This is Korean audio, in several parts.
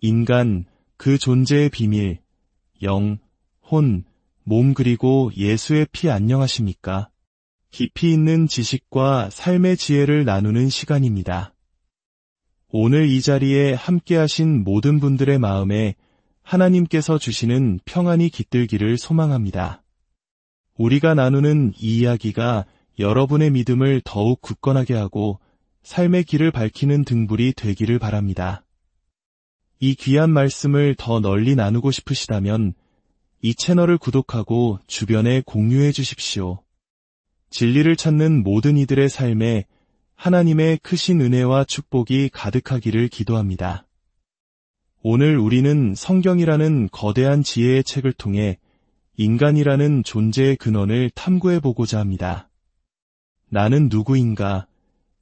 인간, 그 존재의 비밀, 영, 혼, 몸 그리고 예수의 피 안녕하십니까? 깊이 있는 지식과 삶의 지혜를 나누는 시간입니다. 오늘 이 자리에 함께하신 모든 분들의 마음에 하나님께서 주시는 평안이 깃들기를 소망합니다. 우리가 나누는 이 이야기가 여러분의 믿음을 더욱 굳건하게 하고 삶의 길을 밝히는 등불이 되기를 바랍니다. 이 귀한 말씀을 더 널리 나누고 싶으시다면 이 채널을 구독하고 주변에 공유해 주십시오. 진리를 찾는 모든 이들의 삶에 하나님의 크신 은혜와 축복이 가득하기를 기도합니다. 오늘 우리는 성경이라는 거대한 지혜의 책을 통해 인간이라는 존재의 근원을 탐구해 보고자 합니다. 나는 누구인가?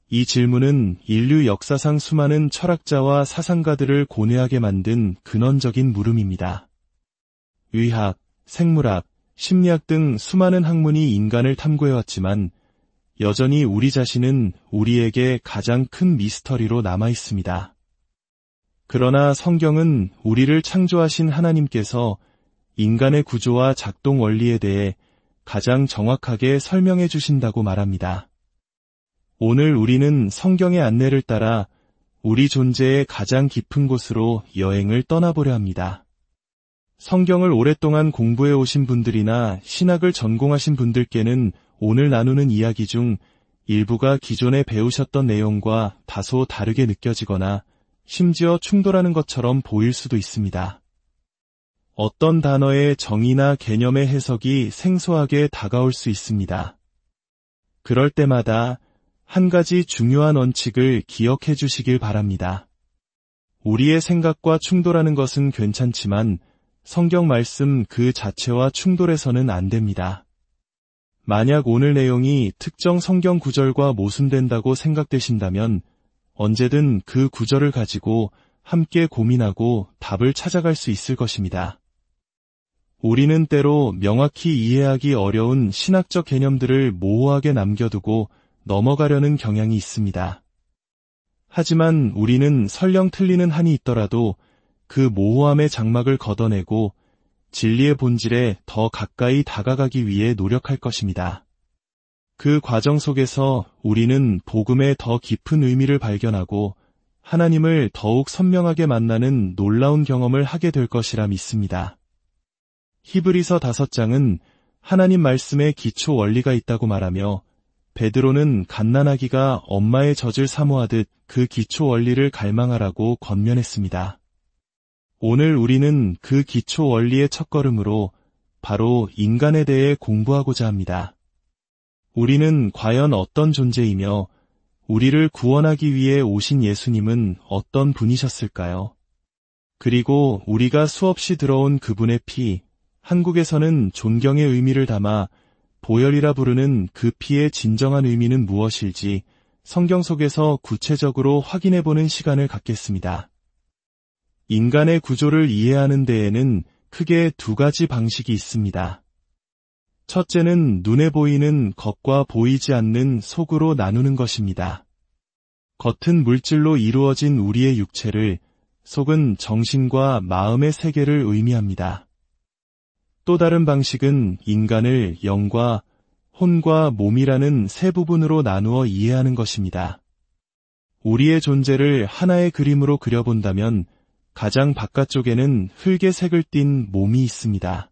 이 질문은 인류 역사상 수많은 철학자와 사상가들을 고뇌하게 만든 근원적인 물음입니다. 의학, 생물학, 심리학 등 수많은 학문이 인간을 탐구해왔지만 여전히 우리 자신은 우리에게 가장 큰 미스터리로 남아 있습니다. 그러나 성경은 우리를 창조하신 하나님께서 인간의 구조와 작동 원리에 대해 가장 정확하게 설명해 주신다고 말합니다. 오늘 우리는 성경의 안내를 따라 우리 존재의 가장 깊은 곳으로 여행을 떠나보려 합니다. 성경을 오랫동안 공부해 오신 분들이나 신학을 전공하신 분들께는 오늘 나누는 이야기 중 일부가 기존에 배우셨던 내용과 다소 다르게 느껴지거나 심지어 충돌하는 것처럼 보일 수도 있습니다. 어떤 단어의 정의나 개념의 해석이 생소하게 다가올 수 있습니다. 그럴 때마다 한 가지 중요한 원칙을 기억해 주시길 바랍니다. 우리의 생각과 충돌하는 것은 괜찮지만 성경 말씀 그 자체와 충돌해서는 안 됩니다. 만약 오늘 내용이 특정 성경 구절과 모순된다고 생각되신다면 언제든 그 구절을 가지고 함께 고민하고 답을 찾아갈 수 있을 것입니다. 우리는 때로 명확히 이해하기 어려운 신학적 개념들을 모호하게 남겨두고 넘어가려는 경향이 있습니다. 하지만 우리는 설령 틀리는 한이 있더라도 그 모호함의 장막을 걷어내고 진리의 본질에 더 가까이 다가가기 위해 노력할 것입니다. 그 과정 속에서 우리는 복음의 더 깊은 의미를 발견하고 하나님을 더욱 선명하게 만나는 놀라운 경험을 하게 될 것이라 믿습니다. 히브리서 5장은 하나님 말씀에 기초 원리가 있다고 말하며 베드로는 갓난아기가 엄마의 젖을 사모하듯 그 기초 원리를 갈망하라고 권면했습니다. 오늘 우리는 그 기초 원리의 첫걸음으로 바로 인간에 대해 공부하고자 합니다. 우리는 과연 어떤 존재이며 우리를 구원하기 위해 오신 예수님은 어떤 분이셨을까요? 그리고 우리가 수없이 들어온 그분의 피, 한국에서는 존경의 의미를 담아 보혈이라 부르는 그 피의 진정한 의미는 무엇일지 성경 속에서 구체적으로 확인해보는 시간을 갖겠습니다. 인간의 구조를 이해하는 데에는 크게 두 가지 방식이 있습니다. 첫째는 눈에 보이는 겉과 보이지 않는 속으로 나누는 것입니다. 겉은 물질로 이루어진 우리의 육체를, 속은 정신과 마음의 세계를 의미합니다. 또 다른 방식은 인간을 영과 혼과 몸이라는 세 부분으로 나누어 이해하는 것입니다. 우리의 존재를 하나의 그림으로 그려본다면 가장 바깥쪽에는 흙의 색을 띤 몸이 있습니다.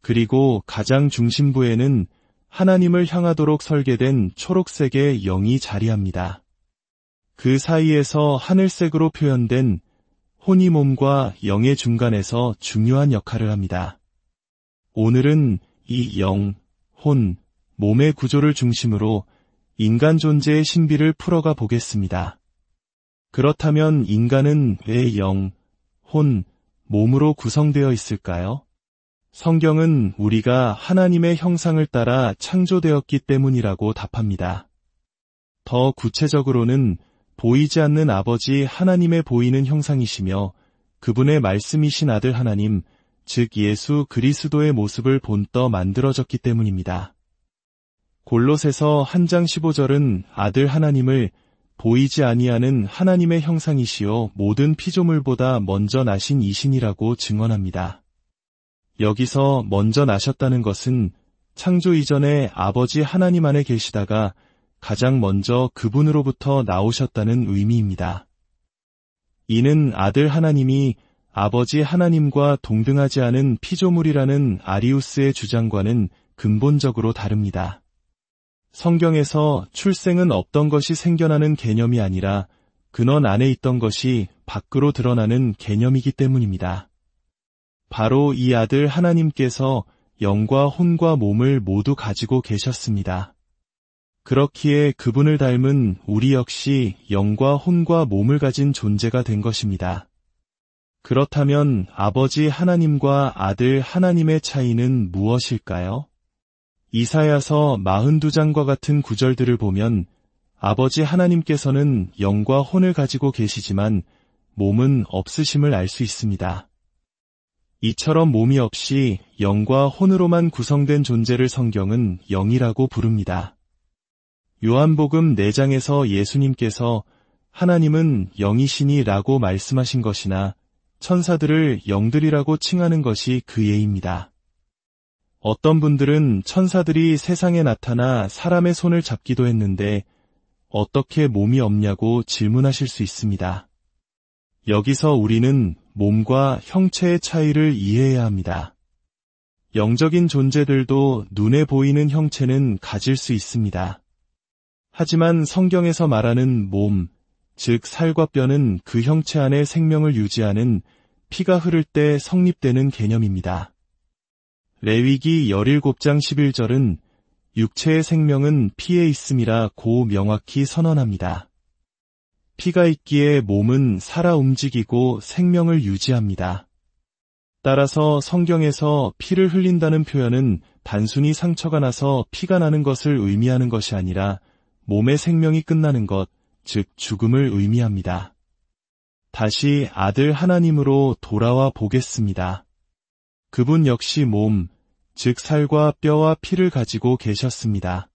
그리고 가장 중심부에는 하나님을 향하도록 설계된 초록색의 영이 자리합니다. 그 사이에서 하늘색으로 표현된 혼이 몸과 영의 중간에서 중요한 역할을 합니다. 오늘은 이 영, 혼, 몸의 구조를 중심으로 인간 존재의 신비를 풀어가 보겠습니다. 그렇다면 인간은 왜 영, 혼, 몸으로 구성되어 있을까요? 성경은 우리가 하나님의 형상을 따라 창조되었기 때문이라고 답합니다. 더 구체적으로는 보이지 않는 아버지 하나님의 보이는 형상이시며 그분의 말씀이신 아들 하나님, 즉 예수 그리스도의 모습을 본떠 만들어졌기 때문입니다. 골로새서 1장 15절은 아들 하나님을 보이지 아니하는 하나님의 형상이시요 모든 피조물보다 먼저 나신 이신이라고 증언합니다. 여기서 먼저 나셨다는 것은 창조 이전에 아버지 하나님 안에 계시다가 가장 먼저 그분으로부터 나오셨다는 의미입니다. 이는 아들 하나님이 아버지 하나님과 동등하지 않은 피조물이라는 아리우스의 주장과는 근본적으로 다릅니다. 성경에서 출생은 없던 것이 생겨나는 개념이 아니라 근원 안에 있던 것이 밖으로 드러나는 개념이기 때문입니다. 바로 이 아들 하나님께서 영과 혼과 몸을 모두 가지고 계셨습니다. 그렇기에 그분을 닮은 우리 역시 영과 혼과 몸을 가진 존재가 된 것입니다. 그렇다면 아버지 하나님과 아들 하나님의 차이는 무엇일까요? 이사야서 42장과 같은 구절들을 보면 아버지 하나님께서는 영과 혼을 가지고 계시지만 몸은 없으심을 알 수 있습니다. 이처럼 몸이 없이 영과 혼으로만 구성된 존재를 성경은 영이라고 부릅니다. 요한복음 4장에서 예수님께서 하나님은 영이시니라고 말씀하신 것이나 천사들을 영들이라고 칭하는 것이 그 예입니다. 어떤 분들은 천사들이 세상에 나타나 사람의 손을 잡기도 했는데 어떻게 몸이 없냐고 질문하실 수 있습니다. 여기서 우리는 몸과 형체의 차이를 이해해야 합니다. 영적인 존재들도 눈에 보이는 형체는 가질 수 있습니다. 하지만 성경에서 말하는 몸, 즉 살과 뼈는 그 형체 안에 생명을 유지하는 피가 흐를 때 성립되는 개념입니다. 레위기 17장 11절은 육체의 생명은 피에 있음이라 고 명확히 선언합니다. 피가 있기에 몸은 살아 움직이고 생명을 유지합니다. 따라서 성경에서 피를 흘린다는 표현은 단순히 상처가 나서 피가 나는 것을 의미하는 것이 아니라 몸의 생명이 끝나는 것, 즉 죽음을 의미합니다. 다시 아들 하나님으로 돌아와 보겠습니다. 그분 역시 몸, 즉 살과 뼈와 피를 가지고 계셨습니다.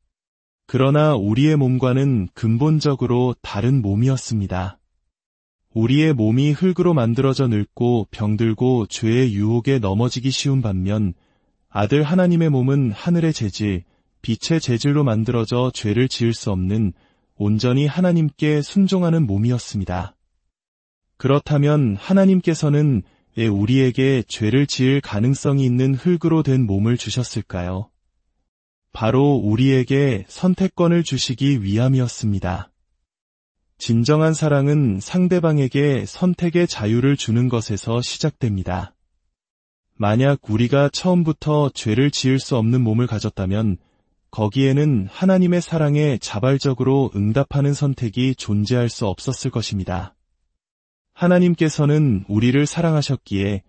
그러나 우리의 몸과는 근본적으로 다른 몸이었습니다. 우리의 몸이 흙으로 만들어져 늙고 병들고 죄의 유혹에 넘어지기 쉬운 반면 아들 하나님의 몸은 하늘의 재질, 빛의 재질로 만들어져 죄를 지을 수 없는 온전히 하나님께 순종하는 몸이었습니다. 그렇다면 하나님께서는 왜 우리에게 죄를 지을 가능성이 있는 흙으로 된 몸을 주셨을까요? 바로 우리에게 선택권을 주시기 위함이었습니다. 진정한 사랑은 상대방에게 선택의 자유를 주는 것에서 시작됩니다. 만약 우리가 처음부터 죄를 지을 수 없는 몸을 가졌다면 거기에는 하나님의 사랑에 자발적으로 응답하는 선택이 존재할 수 없었을 것입니다. 하나님께서는 우리를 사랑하셨기에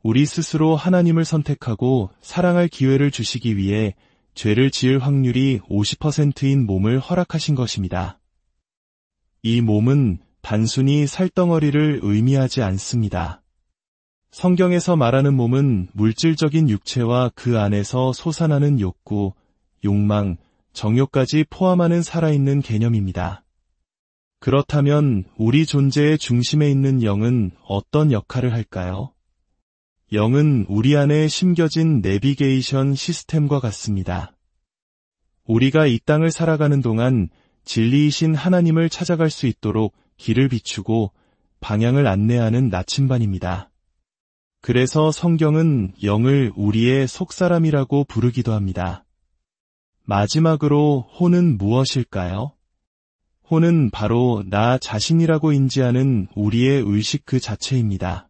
우리 스스로 하나님을 선택하고 사랑할 기회를 주시기 위해 죄를 지을 확률이 50%인 몸을 허락하신 것입니다. 이 몸은 단순히 살덩어리를 의미하지 않습니다. 성경에서 말하는 몸은 물질적인 육체와 그 안에서 솟아나는 욕구, 욕망, 정욕까지 포함하는 살아있는 개념입니다. 그렇다면 우리 존재의 중심에 있는 영은 어떤 역할을 할까요? 영은 우리 안에 심겨진 내비게이션 시스템과 같습니다. 우리가 이 땅을 살아가는 동안 진리이신 하나님을 찾아갈 수 있도록 길을 비추고 방향을 안내하는 나침반입니다. 그래서 성경은 영을 우리의 속사람이라고 부르기도 합니다. 마지막으로 혼은 무엇일까요? 혼은 바로 나 자신이라고 인지하는 우리의 의식 그 자체입니다.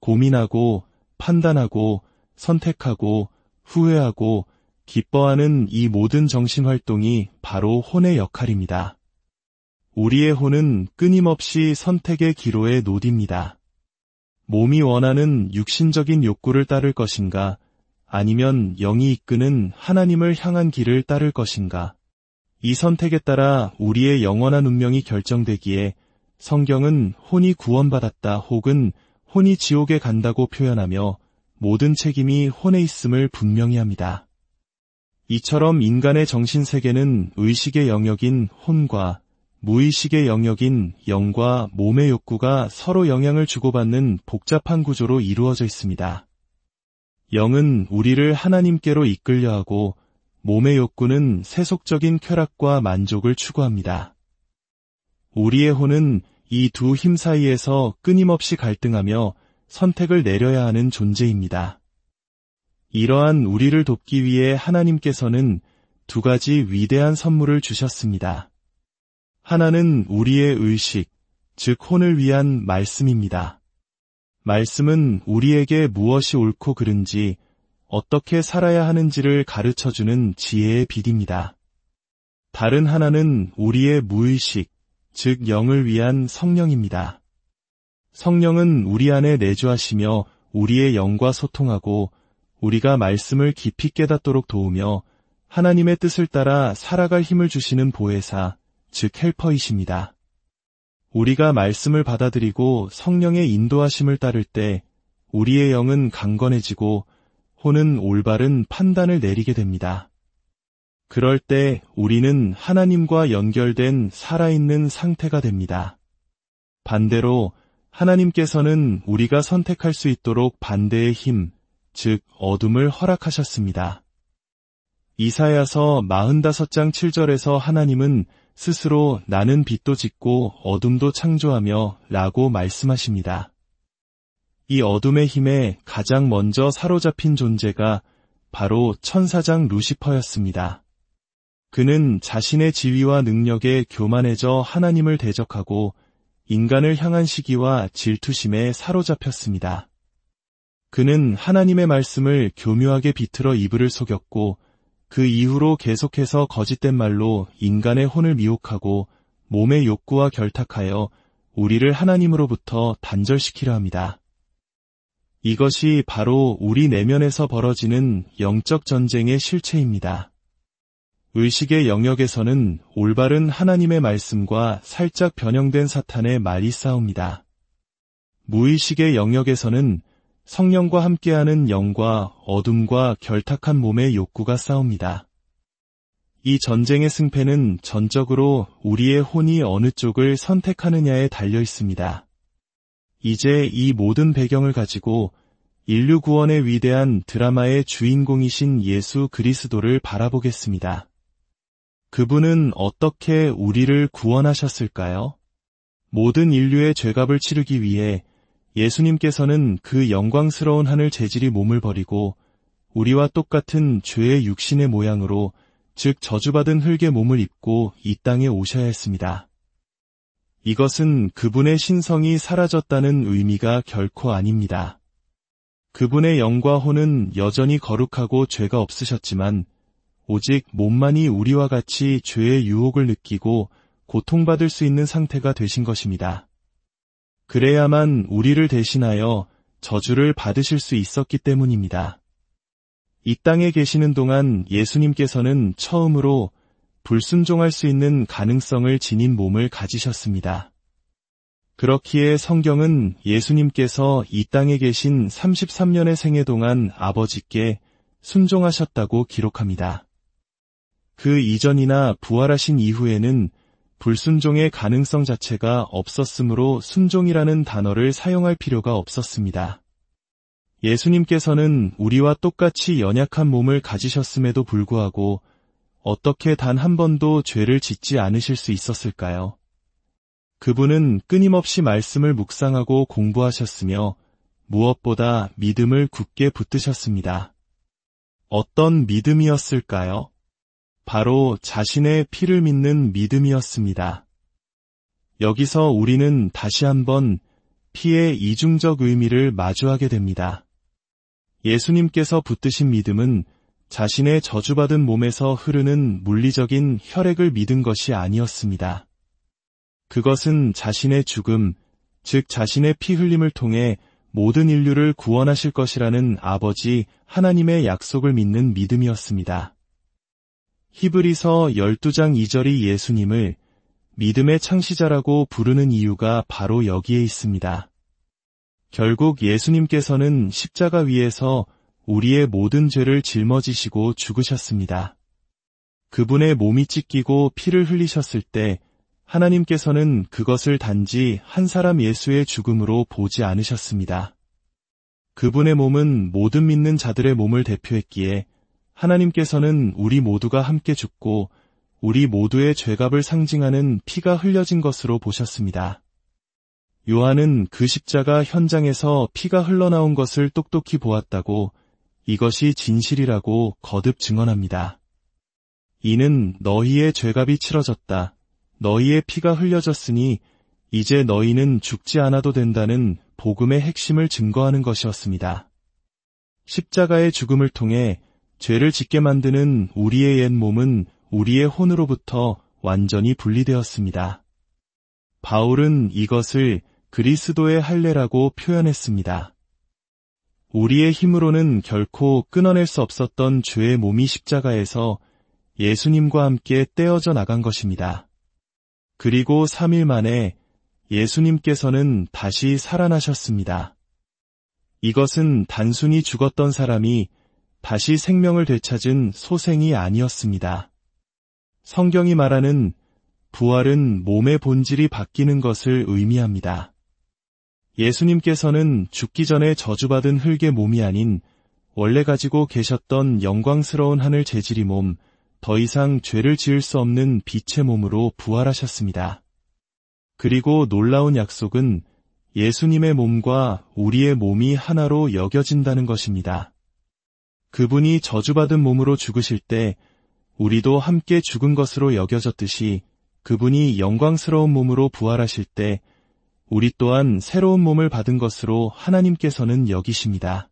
고민하고, 판단하고, 선택하고, 후회하고, 기뻐하는 이 모든 정신활동이 바로 혼의 역할입니다. 우리의 혼은 끊임없이 선택의 기로에 노딥니다. 몸이 원하는 육신적인 욕구를 따를 것인가, 아니면 영이 이끄는 하나님을 향한 길을 따를 것인가. 이 선택에 따라 우리의 영원한 운명이 결정되기에 성경은 혼이 구원받았다 혹은 혼이 지옥에 간다고 표현하며 모든 책임이 혼에 있음을 분명히 합니다. 이처럼 인간의 정신세계는 의식의 영역인 혼과 무의식의 영역인 영과 몸의 욕구가 서로 영향을 주고받는 복잡한 구조로 이루어져 있습니다. 영은 우리를 하나님께로 이끌려 하고 몸의 욕구는 세속적인 쾌락과 만족을 추구합니다. 우리의 혼은 이 두 힘 사이에서 끊임없이 갈등하며 선택을 내려야 하는 존재입니다. 이러한 우리를 돕기 위해 하나님께서는 두 가지 위대한 선물을 주셨습니다. 하나는 우리의 의식, 즉 혼을 위한 말씀입니다. 말씀은 우리에게 무엇이 옳고 그른지, 어떻게 살아야 하는지를 가르쳐주는 지혜의 빛입니다. 다른 하나는 우리의 무의식, 즉 영을 위한 성령입니다. 성령은 우리 안에 내주하시며 우리의 영과 소통하고 우리가 말씀을 깊이 깨닫도록 도우며 하나님의 뜻을 따라 살아갈 힘을 주시는 보혜사, 즉 헬퍼이십니다. 우리가 말씀을 받아들이고 성령의 인도하심을 따를 때 우리의 영은 강건해지고 혼은 올바른 판단을 내리게 됩니다. 그럴 때 우리는 하나님과 연결된 살아있는 상태가 됩니다. 반대로 하나님께서는 우리가 선택할 수 있도록 반대의 힘, 즉 어둠을 허락하셨습니다. 이사야서 45장 7절에서 하나님은 스스로 나는 빛도 짓고 어둠도 창조하며 라고 말씀하십니다. 이 어둠의 힘에 가장 먼저 사로잡힌 존재가 바로 천사장 루시퍼였습니다. 그는 자신의 지위와 능력에 교만해져 하나님을 대적하고 인간을 향한 시기와 질투심에 사로잡혔습니다. 그는 하나님의 말씀을 교묘하게 비틀어 이불을 속였고 그 이후로 계속해서 거짓된 말로 인간의 혼을 미혹하고 몸의 욕구와 결탁하여 우리를 하나님으로부터 단절시키려 합니다. 이것이 바로 우리 내면에서 벌어지는 영적 전쟁의 실체입니다. 의식의 영역에서는 올바른 하나님의 말씀과 살짝 변형된 사탄의 말이 싸웁니다. 무의식의 영역에서는 성령과 함께하는 영과 어둠과 결탁한 몸의 욕구가 싸웁니다. 이 전쟁의 승패는 전적으로 우리의 혼이 어느 쪽을 선택하느냐에 달려 있습니다. 이제 이 모든 배경을 가지고 인류 구원의 위대한 드라마의 주인공이신 예수 그리스도를 바라보겠습니다. 그분은 어떻게 우리를 구원하셨을까요? 모든 인류의 죄값을 치르기 위해 예수님께서는 그 영광스러운 하늘 재질이 몸을 버리고 우리와 똑같은 죄의 육신의 모양으로, 즉 저주받은 흙의 몸을 입고 이 땅에 오셔야 했습니다. 이것은 그분의 신성이 사라졌다는 의미가 결코 아닙니다. 그분의 영과 혼은 여전히 거룩하고 죄가 없으셨지만 오직 몸만이 우리와 같이 죄의 유혹을 느끼고 고통받을 수 있는 상태가 되신 것입니다. 그래야만 우리를 대신하여 저주를 받으실 수 있었기 때문입니다. 이 땅에 계시는 동안 예수님께서는 처음으로 불순종할 수 있는 가능성을 지닌 몸을 가지셨습니다. 그렇기에 성경은 예수님께서 이 땅에 계신 33년의 생애 동안 아버지께 순종하셨다고 기록합니다. 그 이전이나 부활하신 이후에는 불순종의 가능성 자체가 없었으므로 순종이라는 단어를 사용할 필요가 없었습니다. 예수님께서는 우리와 똑같이 연약한 몸을 가지셨음에도 불구하고 어떻게 단 한 번도 죄를 짓지 않으실 수 있었을까요? 그분은 끊임없이 말씀을 묵상하고 공부하셨으며 무엇보다 믿음을 굳게 붙드셨습니다. 어떤 믿음이었을까요? 바로 자신의 피를 믿는 믿음이었습니다. 여기서 우리는 다시 한번 피의 이중적 의미를 마주하게 됩니다. 예수님께서 붙드신 믿음은 자신의 저주받은 몸에서 흐르는 물리적인 혈액을 믿은 것이 아니었습니다. 그것은 자신의 죽음, 즉 자신의 피 흘림을 통해 모든 인류를 구원하실 것이라는 아버지 하나님의 약속을 믿는 믿음이었습니다. 히브리서 12장 2절이 예수님을 믿음의 창시자라고 부르는 이유가 바로 여기에 있습니다. 결국 예수님께서는 십자가 위에서 우리의 모든 죄를 짊어지시고 죽으셨습니다. 그분의 몸이 찢기고 피를 흘리셨을 때 하나님께서는 그것을 단지 한 사람 예수의 죽음으로 보지 않으셨습니다. 그분의 몸은 모든 믿는 자들의 몸을 대표했기에 하나님께서는 우리 모두가 함께 죽고 우리 모두의 죄값을 상징하는 피가 흘려진 것으로 보셨습니다. 요한은 그 십자가 현장에서 피가 흘러나온 것을 똑똑히 보았다고 이것이 진실이라고 거듭 증언합니다. 이는 너희의 죄값이 치러졌다. 너희의 피가 흘려졌으니 이제 너희는 죽지 않아도 된다는 복음의 핵심을 증거하는 것이었습니다. 십자가의 죽음을 통해 죄를 짓게 만드는 우리의 옛 몸은 우리의 혼으로부터 완전히 분리되었습니다. 바울은 이것을 그리스도의 할례라고 표현했습니다. 우리의 힘으로는 결코 끊어낼 수 없었던 죄의 몸이 십자가에서 예수님과 함께 떼어져 나간 것입니다. 그리고 3일 만에 예수님께서는 다시 살아나셨습니다. 이것은 단순히 죽었던 사람이 다시 생명을 되찾은 소생이 아니었습니다. 성경이 말하는 부활은 몸의 본질이 바뀌는 것을 의미합니다. 예수님께서는 죽기 전에 저주받은 흙의 몸이 아닌 원래 가지고 계셨던 영광스러운 하늘 재질의 몸, 더 이상 죄를 지을 수 없는 빛의 몸으로 부활하셨습니다. 그리고 놀라운 약속은 예수님의 몸과 우리의 몸이 하나로 여겨진다는 것입니다. 그분이 저주받은 몸으로 죽으실 때 우리도 함께 죽은 것으로 여겨졌듯이 그분이 영광스러운 몸으로 부활하실 때 우리 또한 새로운 몸을 받은 것으로 하나님께서는 여기십니다.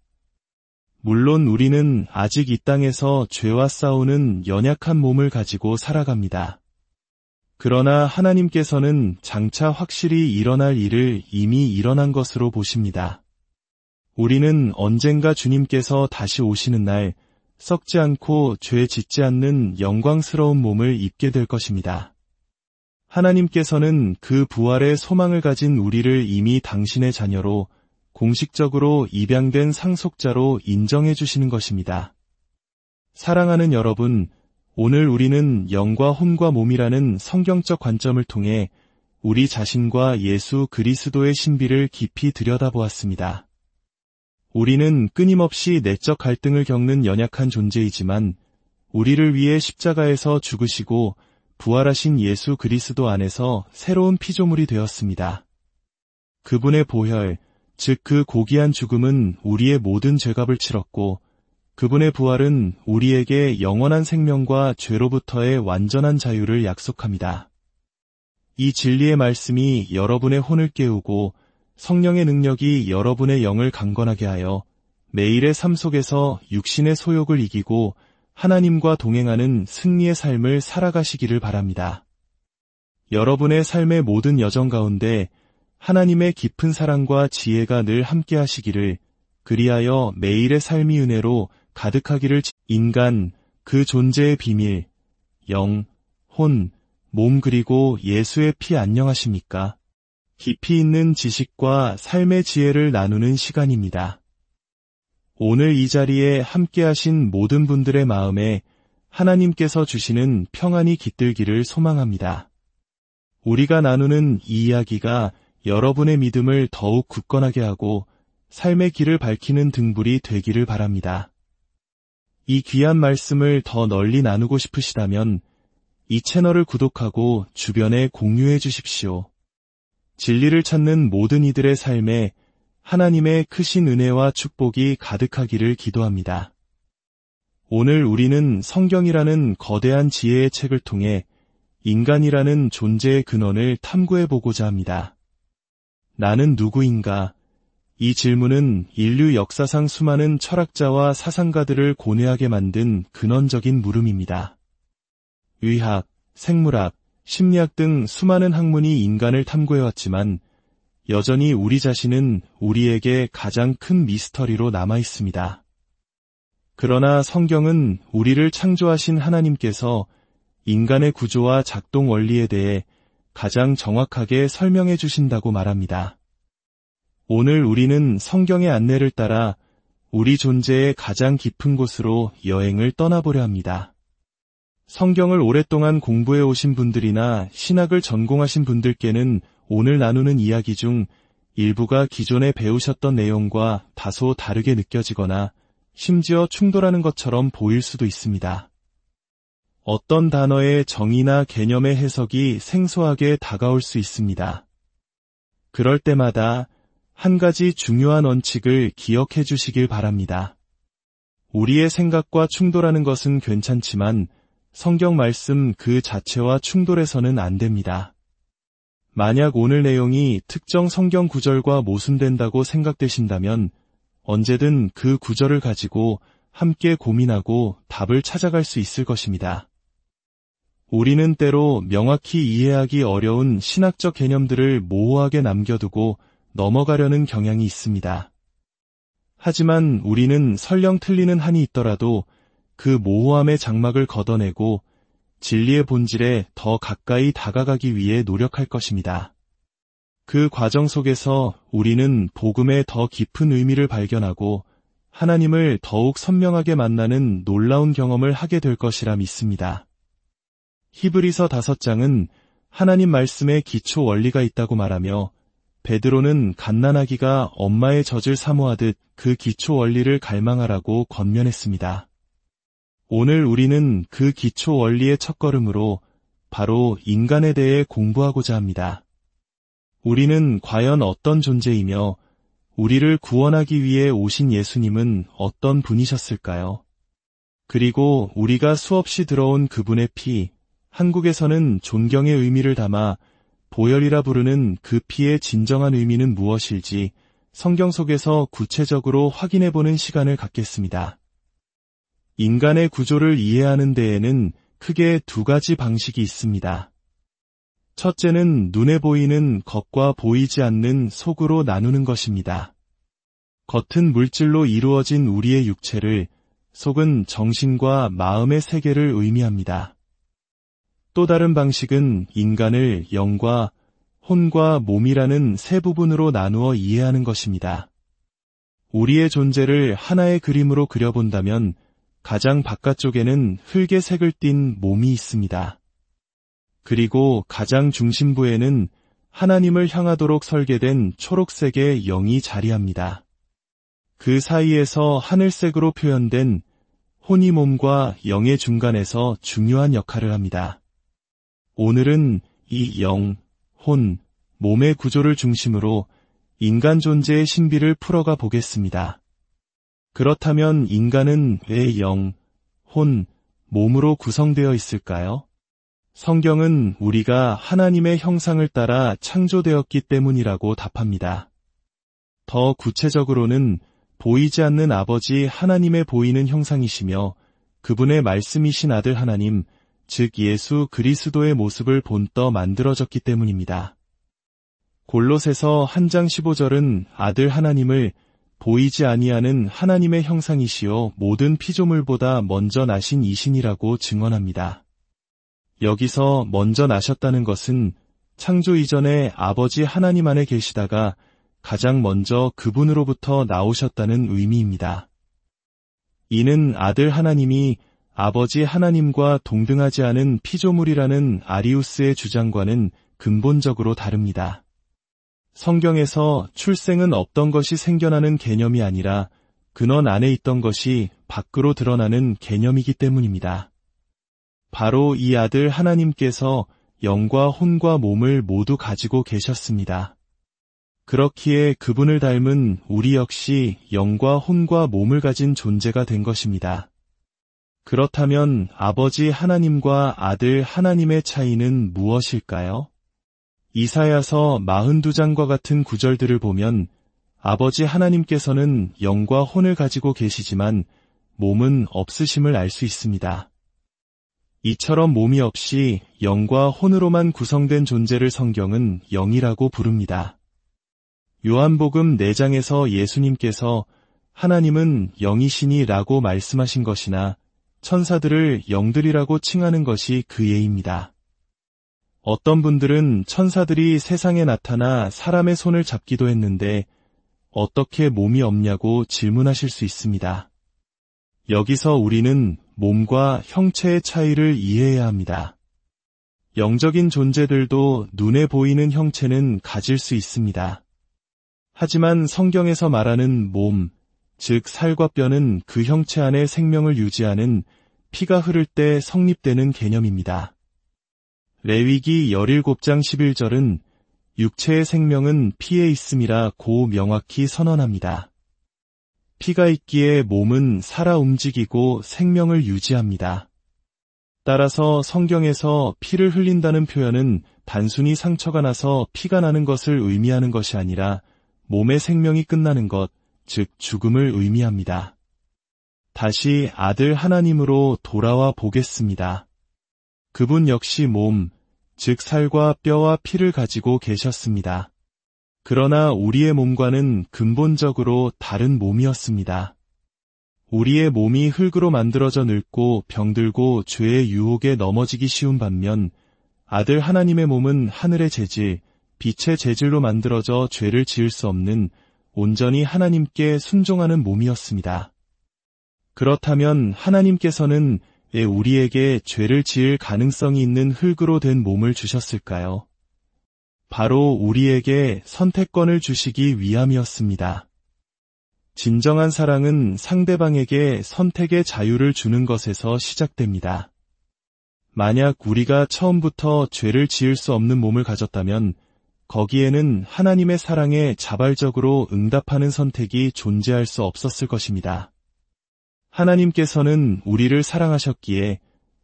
물론 우리는 아직 이 땅에서 죄와 싸우는 연약한 몸을 가지고 살아갑니다. 그러나 하나님께서는 장차 확실히 일어날 일을 이미 일어난 것으로 보십니다. 우리는 언젠가 주님께서 다시 오시는 날 썩지 않고 죄 짓지 않는 영광스러운 몸을 입게 될 것입니다. 하나님께서는 그 부활의 소망을 가진 우리를 이미 당신의 자녀로 공식적으로 입양된 상속자로 인정해 주시는 것입니다. 사랑하는 여러분, 오늘 우리는 영과 혼과 몸이라는 성경적 관점을 통해 우리 자신과 예수 그리스도의 신비를 깊이 들여다보았습니다. 우리는 끊임없이 내적 갈등을 겪는 연약한 존재이지만 우리를 위해 십자가에서 죽으시고 부활하신 예수 그리스도 안에서 새로운 피조물이 되었습니다. 그분의 보혈, 즉 그 고귀한 죽음은 우리의 모든 죄값을 치렀고 그분의 부활은 우리에게 영원한 생명과 죄로부터의 완전한 자유를 약속합니다. 이 진리의 말씀이 여러분의 혼을 깨우고 성령의 능력이 여러분의 영을 강건하게 하여 매일의 삶 속에서 육신의 소욕을 이기고 하나님과 동행하는 승리의 삶을 살아가시기를 바랍니다. 여러분의 삶의 모든 여정 가운데 하나님의 깊은 사랑과 지혜가 늘 함께 하시기를, 그리하여 매일의 삶이 은혜로 가득하기를. 인간, 그 존재의 비밀, 영, 혼, 몸 그리고 예수의 피 안녕하십니까? 깊이 있는 지식과 삶의 지혜를 나누는 시간입니다. 오늘 이 자리에 함께하신 모든 분들의 마음에 하나님께서 주시는 평안이 깃들기를 소망합니다. 우리가 나누는 이 이야기가 여러분의 믿음을 더욱 굳건하게 하고 삶의 길을 밝히는 등불이 되기를 바랍니다. 이 귀한 말씀을 더 널리 나누고 싶으시다면 이 채널을 구독하고 주변에 공유해 주십시오. 진리를 찾는 모든 이들의 삶에 하나님의 크신 은혜와 축복이 가득하기를 기도합니다. 오늘 우리는 성경이라는 거대한 지혜의 책을 통해 인간이라는 존재의 근원을 탐구해보고자 합니다. 나는 누구인가? 이 질문은 인류 역사상 수많은 철학자와 사상가들을 고뇌하게 만든 근원적인 물음입니다. 의학, 생물학, 심리학 등 수많은 학문이 인간을 탐구해왔지만 여전히 우리 자신은 우리에게 가장 큰 미스터리로 남아 있습니다. 그러나 성경은 우리를 창조하신 하나님께서 인간의 구조와 작동 원리에 대해 가장 정확하게 설명해 주신다고 말합니다. 오늘 우리는 성경의 안내를 따라 우리 존재의 가장 깊은 곳으로 여행을 떠나보려 합니다. 성경을 오랫동안 공부해 오신 분들이나 신학을 전공하신 분들께는 오늘 나누는 이야기 중 일부가 기존에 배우셨던 내용과 다소 다르게 느껴지거나 심지어 충돌하는 것처럼 보일 수도 있습니다. 어떤 단어의 정의나 개념의 해석이 생소하게 다가올 수 있습니다. 그럴 때마다 한 가지 중요한 원칙을 기억해 주시길 바랍니다. 우리의 생각과 충돌하는 것은 괜찮지만 성경 말씀 그 자체와 충돌해서는 안 됩니다. 만약 오늘 내용이 특정 성경 구절과 모순된다고 생각되신다면 언제든 그 구절을 가지고 함께 고민하고 답을 찾아갈 수 있을 것입니다. 우리는 때로 명확히 이해하기 어려운 신학적 개념들을 모호하게 남겨두고 넘어가려는 경향이 있습니다. 하지만 우리는 설령 틀리는 한이 있더라도 그 모호함의 장막을 걷어내고 진리의 본질에 더 가까이 다가가기 위해 노력할 것입니다. 그 과정 속에서 우리는 복음의 더 깊은 의미를 발견하고 하나님을 더욱 선명하게 만나는 놀라운 경험을 하게 될 것이라 믿습니다. 히브리서 5장은 하나님 말씀에 기초 원리가 있다고 말하며 베드로는 갓난아기가 엄마의 젖을 사모하듯 그 기초 원리를 갈망하라고 권면했습니다. 오늘 우리는 그 기초 원리의 첫걸음으로 바로 인간에 대해 공부하고자 합니다. 우리는 과연 어떤 존재이며 우리를 구원하기 위해 오신 예수님은 어떤 분이셨을까요? 그리고 우리가 수없이 들어온 그분의 피, 한국에서는 존경의 의미를 담아 보혈이라 부르는 그 피의 진정한 의미는 무엇일지 성경 속에서 구체적으로 확인해보는 시간을 갖겠습니다. 인간의 구조를 이해하는 데에는 크게 두 가지 방식이 있습니다. 첫째는 눈에 보이는 겉과 보이지 않는 속으로 나누는 것입니다. 겉은 물질로 이루어진 우리의 육체를, 속은 정신과 마음의 세계를 의미합니다. 또 다른 방식은 인간을 영과 혼과 몸이라는 세 부분으로 나누어 이해하는 것입니다. 우리의 존재를 하나의 그림으로 그려본다면 가장 바깥쪽에는 흙의 색을 띤 몸이 있습니다. 그리고 가장 중심부에는 하나님을 향하도록 설계된 초록색의 영이 자리합니다. 그 사이에서 하늘색으로 표현된 혼이 몸과 영의 중간에서 중요한 역할을 합니다. 오늘은 이 영, 혼, 몸의 구조를 중심으로 인간 존재의 신비를 풀어가 보겠습니다. 그렇다면 인간은 왜 영, 혼, 몸으로 구성되어 있을까요? 성경은 우리가 하나님의 형상을 따라 창조되었기 때문이라고 답합니다. 더 구체적으로는 보이지 않는 아버지 하나님의 보이는 형상이시며 그분의 말씀이신 아들 하나님, 즉 예수 그리스도의 모습을 본떠 만들어졌기 때문입니다. 골로새서 1장 15절은 아들 하나님을 보이지 아니하는 하나님의 형상이시요 모든 피조물보다 먼저 나신 이신이라고 증언합니다. 여기서 먼저 나셨다는 것은 창조 이전에 아버지 하나님 안에 계시다가 가장 먼저 그분으로부터 나오셨다는 의미입니다. 이는 아들 하나님이 아버지 하나님과 동등하지 않은 피조물이라는 아리우스의 주장과는 근본적으로 다릅니다. 성경에서 출생은 없던 것이 생겨나는 개념이 아니라 근원 안에 있던 것이 밖으로 드러나는 개념이기 때문입니다. 바로 이 아들 하나님께서 영과 혼과 몸을 모두 가지고 계셨습니다. 그렇기에 그분을 닮은 우리 역시 영과 혼과 몸을 가진 존재가 된 것입니다. 그렇다면 아버지 하나님과 아들 하나님의 차이는 무엇일까요? 이사야서 42장과 같은 구절들을 보면 아버지 하나님께서는 영과 혼을 가지고 계시지만 몸은 없으심을 알 수 있습니다. 이처럼 몸이 없이 영과 혼으로만 구성된 존재를 성경은 영이라고 부릅니다. 요한복음 4장에서 예수님께서 하나님은 영이시니 라고 말씀하신 것이나 천사들을 영들이라고 칭하는 것이 그 예입니다. 어떤 분들은 천사들이 세상에 나타나 사람의 손을 잡기도 했는데 어떻게 몸이 없냐고 질문하실 수 있습니다. 여기서 우리는 몸과 형체의 차이를 이해해야 합니다. 영적인 존재들도 눈에 보이는 형체는 가질 수 있습니다. 하지만 성경에서 말하는 몸, 즉 살과 뼈는 그 형체 안에 생명을 유지하는 피가 흐를 때 성립되는 개념입니다. 레위기 17장 11절은 육체의 생명은 피에 있음이라 고 명확히 선언합니다. 피가 있기에 몸은 살아 움직이고 생명을 유지합니다. 따라서 성경에서 피를 흘린다는 표현은 단순히 상처가 나서 피가 나는 것을 의미하는 것이 아니라 몸의 생명이 끝나는 것, 즉 죽음을 의미합니다. 다시 아들 하나님으로 돌아와 보겠습니다. 그분 역시 몸, 즉 살과 뼈와 피를 가지고 계셨습니다. 그러나 우리의 몸과는 근본적으로 다른 몸이었습니다. 우리의 몸이 흙으로 만들어져 늙고 병들고 죄의 유혹에 넘어지기 쉬운 반면 아들 하나님의 몸은 하늘의 재질, 빛의 재질로 만들어져 죄를 지을 수 없는 온전히 하나님께 순종하는 몸이었습니다. 그렇다면 하나님께서는 왜 우리에게 죄를 지을 가능성이 있는 흙으로 된 몸을 주셨을까요? 바로 우리에게 선택권을 주시기 위함이었습니다. 진정한 사랑은 상대방에게 선택의 자유를 주는 것에서 시작됩니다. 만약 우리가 처음부터 죄를 지을 수 없는 몸을 가졌다면 거기에는 하나님의 사랑에 자발적으로 응답하는 선택이 존재할 수 없었을 것입니다. 하나님께서는 우리를 사랑하셨기에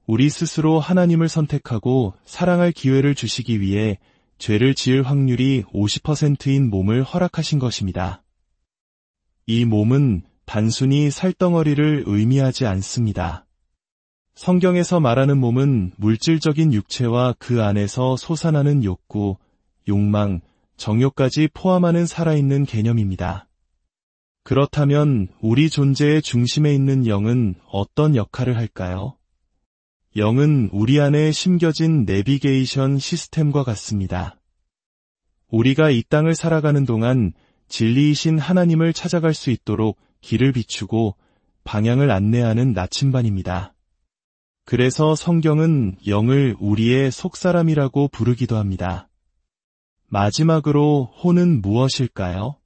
우리 스스로 하나님을 선택하고 사랑할 기회를 주시기 위해 죄를 지을 확률이 50%인 몸을 허락하신 것입니다. 이 몸은 단순히 살덩어리를 의미하지 않습니다. 성경에서 말하는 몸은 물질적인 육체와 그 안에서 솟아나는 욕구, 욕망, 정욕까지 포함하는 살아있는 개념입니다. 그렇다면 우리 존재의 중심에 있는 영은 어떤 역할을 할까요? 영은 우리 안에 심겨진 내비게이션 시스템과 같습니다. 우리가 이 땅을 살아가는 동안 진리이신 하나님을 찾아갈 수 있도록 길을 비추고 방향을 안내하는 나침반입니다. 그래서 성경은 영을 우리의 속사람이라고 부르기도 합니다. 마지막으로 혼은 무엇일까요?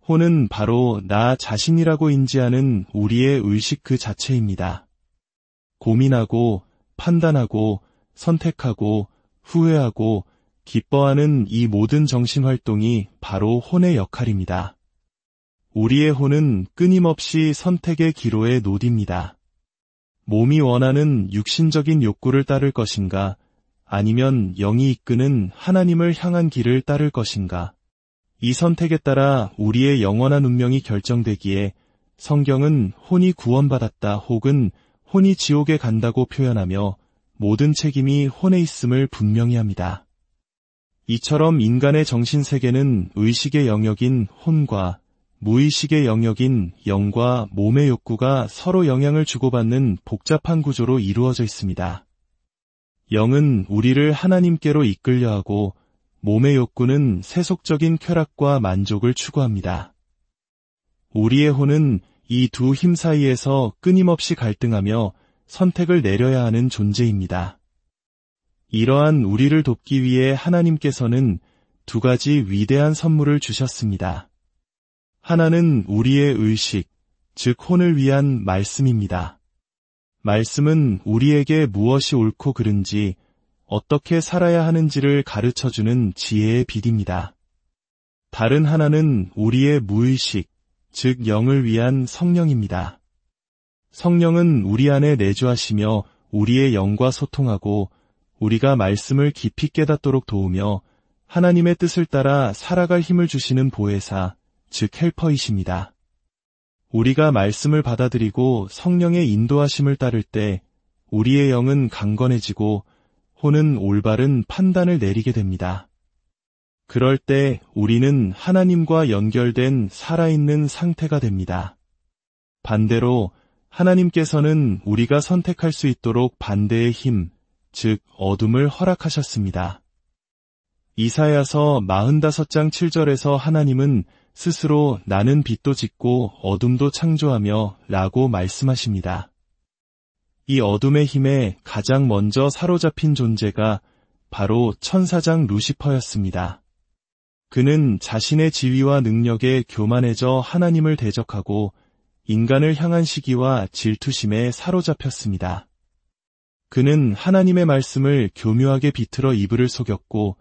혼은 바로 나 자신이라고 인지하는 우리의 의식 그 자체입니다. 고민하고, 판단하고, 선택하고, 후회하고, 기뻐하는 이 모든 정신활동이 바로 혼의 역할입니다. 우리의 혼은 끊임없이 선택의 기로에 노딥니다. 몸이 원하는 육신적인 욕구를 따를 것인가, 아니면 영이 이끄는 하나님을 향한 길을 따를 것인가. 이 선택에 따라 우리의 영원한 운명이 결정되기에 성경은 혼이 구원받았다 혹은 혼이 지옥에 간다고 표현하며 모든 책임이 혼에 있음을 분명히 합니다. 이처럼 인간의 정신세계는 의식의 영역인 혼과 무의식의 영역인 영과 몸의 욕구가 서로 영향을 주고받는 복잡한 구조로 이루어져 있습니다. 영은 우리를 하나님께로 이끌려 하고 몸의 욕구는 세속적인 쾌락과 만족을 추구합니다. 우리의 혼은 이 두 힘 사이에서 끊임없이 갈등하며 선택을 내려야 하는 존재입니다. 이러한 우리를 돕기 위해 하나님께서는 두 가지 위대한 선물을 주셨습니다. 하나는 우리의 의식, 즉 혼을 위한 말씀입니다. 말씀은 우리에게 무엇이 옳고 그른지, 어떻게 살아야 하는지를 가르쳐주는 지혜의 빛입니다. 다른 하나는 우리의 무의식, 즉 영을 위한 성령입니다. 성령은 우리 안에 내주하시며 우리의 영과 소통하고 우리가 말씀을 깊이 깨닫도록 도우며 하나님의 뜻을 따라 살아갈 힘을 주시는 보혜사, 즉 헬퍼이십니다. 우리가 말씀을 받아들이고 성령의 인도하심을 따를 때 우리의 영은 강건해지고 혼은 올바른 판단을 내리게 됩니다. 그럴 때 우리는 하나님과 연결된 살아있는 상태가 됩니다. 반대로 하나님께서는 우리가 선택할 수 있도록 반대의 힘, 즉 어둠을 허락하셨습니다. 이사야서 45장 7절에서 하나님은 스스로 나는 빛도 짓고 어둠도 창조하며 라고 말씀하십니다. 이 어둠의 힘에 가장 먼저 사로잡힌 존재가 바로 천사장 루시퍼였습니다. 그는 자신의 지위와 능력에 교만해져 하나님을 대적하고 인간을 향한 시기와 질투심에 사로잡혔습니다. 그는 하나님의 말씀을 교묘하게 비틀어 이불을 속였고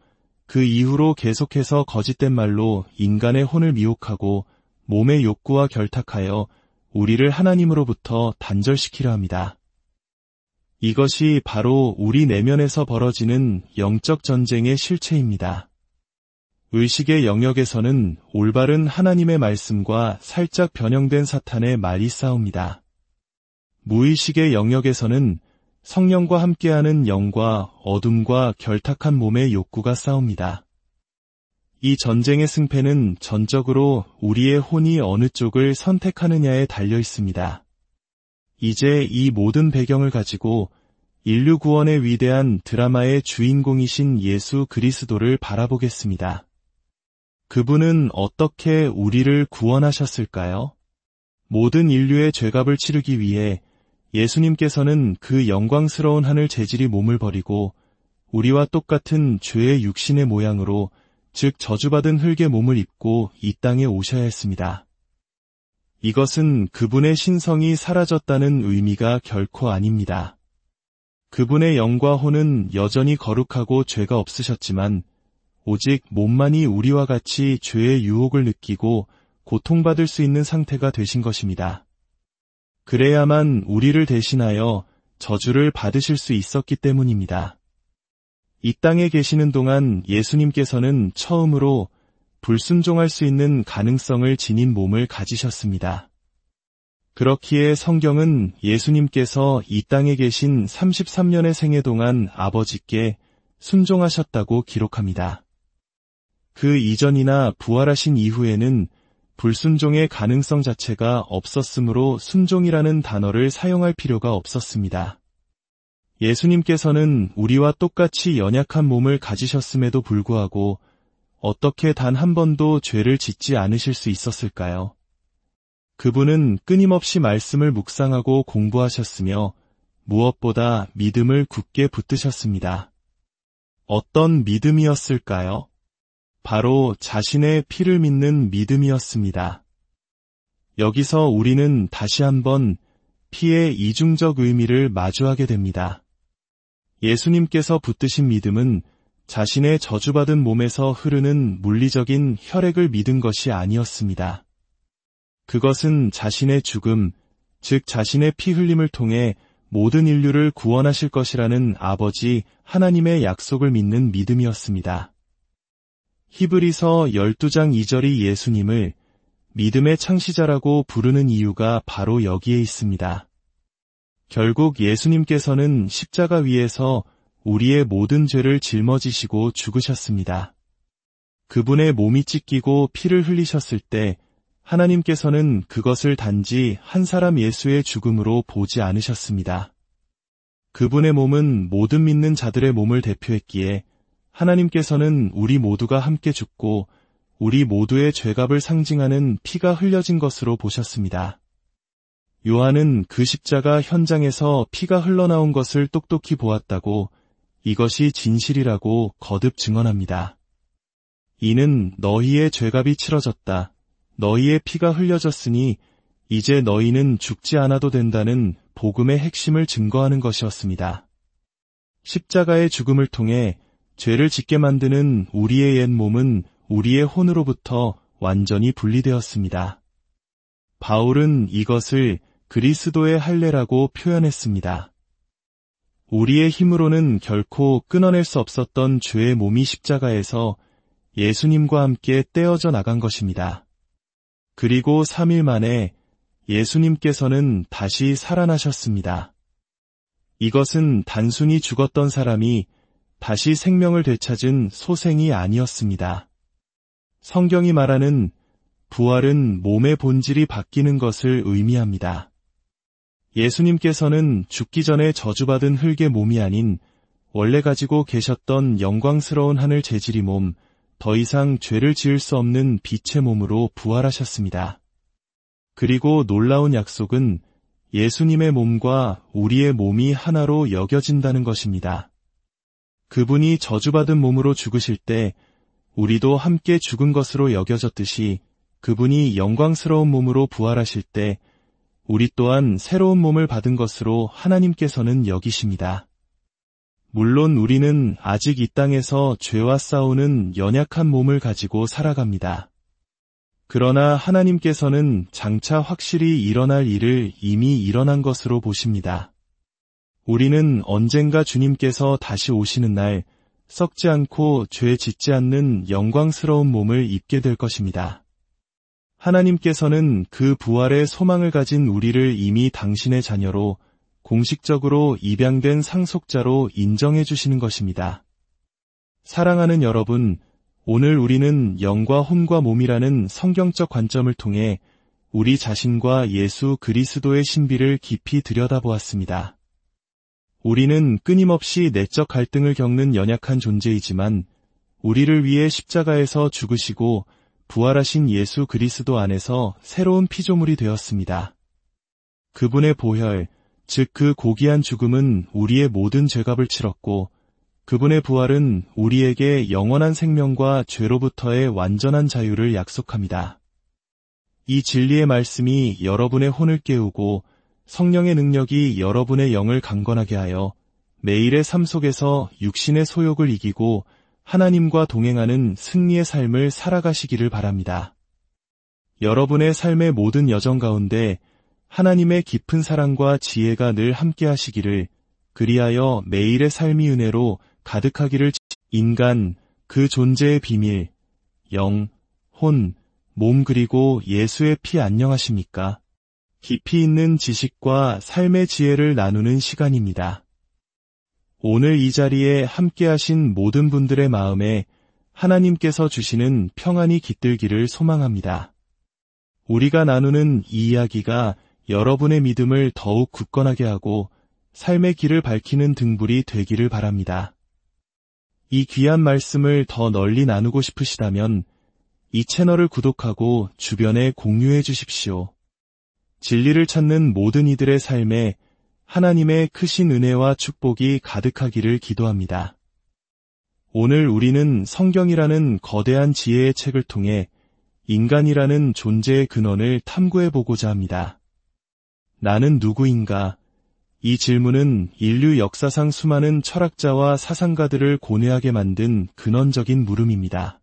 그 이후로 계속해서 거짓된 말로 인간의 혼을 미혹하고 몸의 욕구와 결탁하여 우리를 하나님으로부터 단절시키려 합니다. 이것이 바로 우리 내면에서 벌어지는 영적 전쟁의 실체입니다. 의식의 영역에서는 올바른 하나님의 말씀과 살짝 변형된 사탄의 말이 싸웁니다. 무의식의 영역에서는 성령과 함께하는 영과 어둠과 결탁한 몸의 욕구가 싸웁니다. 이 전쟁의 승패는 전적으로 우리의 혼이 어느 쪽을 선택하느냐에 달려 있습니다. 이제 이 모든 배경을 가지고 인류 구원의 위대한 드라마의 주인공이신 예수 그리스도를 바라보겠습니다. 그분은 어떻게 우리를 구원하셨을까요? 모든 인류의 죄값을 치르기 위해 예수님께서는 그 영광스러운 하늘 재질이 몸을 버리고 우리와 똑같은 죄의 육신의 모양으로, 즉 저주받은 흙의 몸을 입고 이 땅에 오셔야 했습니다. 이것은 그분의 신성이 사라졌다는 의미가 결코 아닙니다. 그분의 영과 혼은 여전히 거룩하고 죄가 없으셨지만 오직 몸만이 우리와 같이 죄의 유혹을 느끼고 고통받을 수 있는 상태가 되신 것입니다. 그래야만 우리를 대신하여 저주를 받으실 수 있었기 때문입니다. 이 땅에 계시는 동안 예수님께서는 처음으로 불순종할 수 있는 가능성을 지닌 몸을 가지셨습니다. 그렇기에 성경은 예수님께서 이 땅에 계신 33년의 생애 동안 아버지께 순종하셨다고 기록합니다. 그 이전이나 부활하신 이후에는 불순종의 가능성 자체가 없었으므로 순종이라는 단어를 사용할 필요가 없었습니다. 예수님께서는 우리와 똑같이 연약한 몸을 가지셨음에도 불구하고 어떻게 단 한 번도 죄를 짓지 않으실 수 있었을까요? 그분은 끊임없이 말씀을 묵상하고 공부하셨으며 무엇보다 믿음을 굳게 붙드셨습니다. 어떤 믿음이었을까요? 바로 자신의 피를 믿는 믿음이었습니다. 여기서 우리는 다시 한번 피의 이중적 의미를 마주하게 됩니다. 예수님께서 붙드신 믿음은 자신의 저주받은 몸에서 흐르는 물리적인 혈액을 믿은 것이 아니었습니다. 그것은 자신의 죽음, 즉 자신의 피 흘림을 통해 모든 인류를 구원하실 것이라는 아버지 하나님의 약속을 믿는 믿음이었습니다. 히브리서 12장 2절이 예수님을 믿음의 창시자라고 부르는 이유가 바로 여기에 있습니다. 결국 예수님께서는 십자가 위에서 우리의 모든 죄를 짊어지시고 죽으셨습니다. 그분의 몸이 찢기고 피를 흘리셨을 때 하나님께서는 그것을 단지 한 사람 예수의 죽음으로 보지 않으셨습니다. 그분의 몸은 모든 믿는 자들의 몸을 대표했기에 하나님께서는 우리 모두가 함께 죽고 우리 모두의 죄값을 상징하는 피가 흘려진 것으로 보셨습니다. 요한은 그 십자가 현장에서 피가 흘러나온 것을 똑똑히 보았다고, 이것이 진실이라고 거듭 증언합니다. 이는 너희의 죄값이 치러졌다. 너희의 피가 흘려졌으니 이제 너희는 죽지 않아도 된다는 복음의 핵심을 증거하는 것이었습니다. 십자가의 죽음을 통해 죄를 짓게 만드는 우리의 옛 몸은 우리의 혼으로부터 완전히 분리되었습니다. 바울은 이것을 그리스도의 할례라고 표현했습니다. 우리의 힘으로는 결코 끊어낼 수 없었던 죄의 몸이 십자가에서 예수님과 함께 떼어져 나간 것입니다. 그리고 3일 만에 예수님께서는 다시 살아나셨습니다. 이것은 단순히 죽었던 사람이 다시 생명을 되찾은 소생이 아니었습니다. 성경이 말하는 부활은 몸의 본질이 바뀌는 것을 의미합니다. 예수님께서는 죽기 전에 저주받은 흙의 몸이 아닌 원래 가지고 계셨던 영광스러운 하늘 재질의 몸, 더 이상 죄를 지을 수 없는 빛의 몸으로 부활하셨습니다. 그리고 놀라운 약속은 예수님의 몸과 우리의 몸이 하나로 여겨진다는 것입니다. 그분이 저주받은 몸으로 죽으실 때 우리도 함께 죽은 것으로 여겨졌듯이 그분이 영광스러운 몸으로 부활하실 때 우리 또한 새로운 몸을 받은 것으로 하나님께서는 여기십니다. 물론 우리는 아직 이 땅에서 죄와 싸우는 연약한 몸을 가지고 살아갑니다. 그러나 하나님께서는 장차 확실히 일어날 일을 이미 일어난 것으로 보십니다. 우리는 언젠가 주님께서 다시 오시는 날 썩지 않고 죄 짓지 않는 영광스러운 몸을 입게 될 것입니다. 하나님께서는 그 부활의 소망을 가진 우리를 이미 당신의 자녀로 공식적으로 입양된 상속자로 인정해 주시는 것입니다. 사랑하는 여러분, 오늘 우리는 영과 혼과 몸이라는 성경적 관점을 통해 우리 자신과 예수 그리스도의 신비를 깊이 들여다보았습니다. 우리는 끊임없이 내적 갈등을 겪는 연약한 존재이지만 우리를 위해 십자가에서 죽으시고 부활하신 예수 그리스도 안에서 새로운 피조물이 되었습니다. 그분의 보혈, 즉 그 고귀한 죽음은 우리의 모든 죄값을 치렀고 그분의 부활은 우리에게 영원한 생명과 죄로부터의 완전한 자유를 약속합니다. 이 진리의 말씀이 여러분의 혼을 깨우고 성령의 능력이 여러분의 영을 강건하게 하여 매일의 삶 속에서 육신의 소욕을 이기고 하나님과 동행하는 승리의 삶을 살아가시기를 바랍니다. 여러분의 삶의 모든 여정 가운데 하나님의 깊은 사랑과 지혜가 늘 함께 하시기를, 그리하여 매일의 삶이 은혜로 가득하기를. 인간, 그 존재의 비밀, 영, 혼, 몸 그리고 예수의 피 안녕하십니까? 깊이 있는 지식과 삶의 지혜를 나누는 시간입니다. 오늘 이 자리에 함께하신 모든 분들의 마음에 하나님께서 주시는 평안이 깃들기를 소망합니다. 우리가 나누는 이 이야기가 여러분의 믿음을 더욱 굳건하게 하고 삶의 길을 밝히는 등불이 되기를 바랍니다. 이 귀한 말씀을 더 널리 나누고 싶으시다면 이 채널을 구독하고 주변에 공유해 주십시오. 진리를 찾는 모든 이들의 삶에 하나님의 크신 은혜와 축복이 가득하기를 기도합니다. 오늘 우리는 성경이라는 거대한 지혜의 책을 통해 인간이라는 존재의 근원을 탐구해 보고자 합니다. 나는 누구인가? 이 질문은 인류 역사상 수많은 철학자와 사상가들을 고뇌하게 만든 근원적인 물음입니다.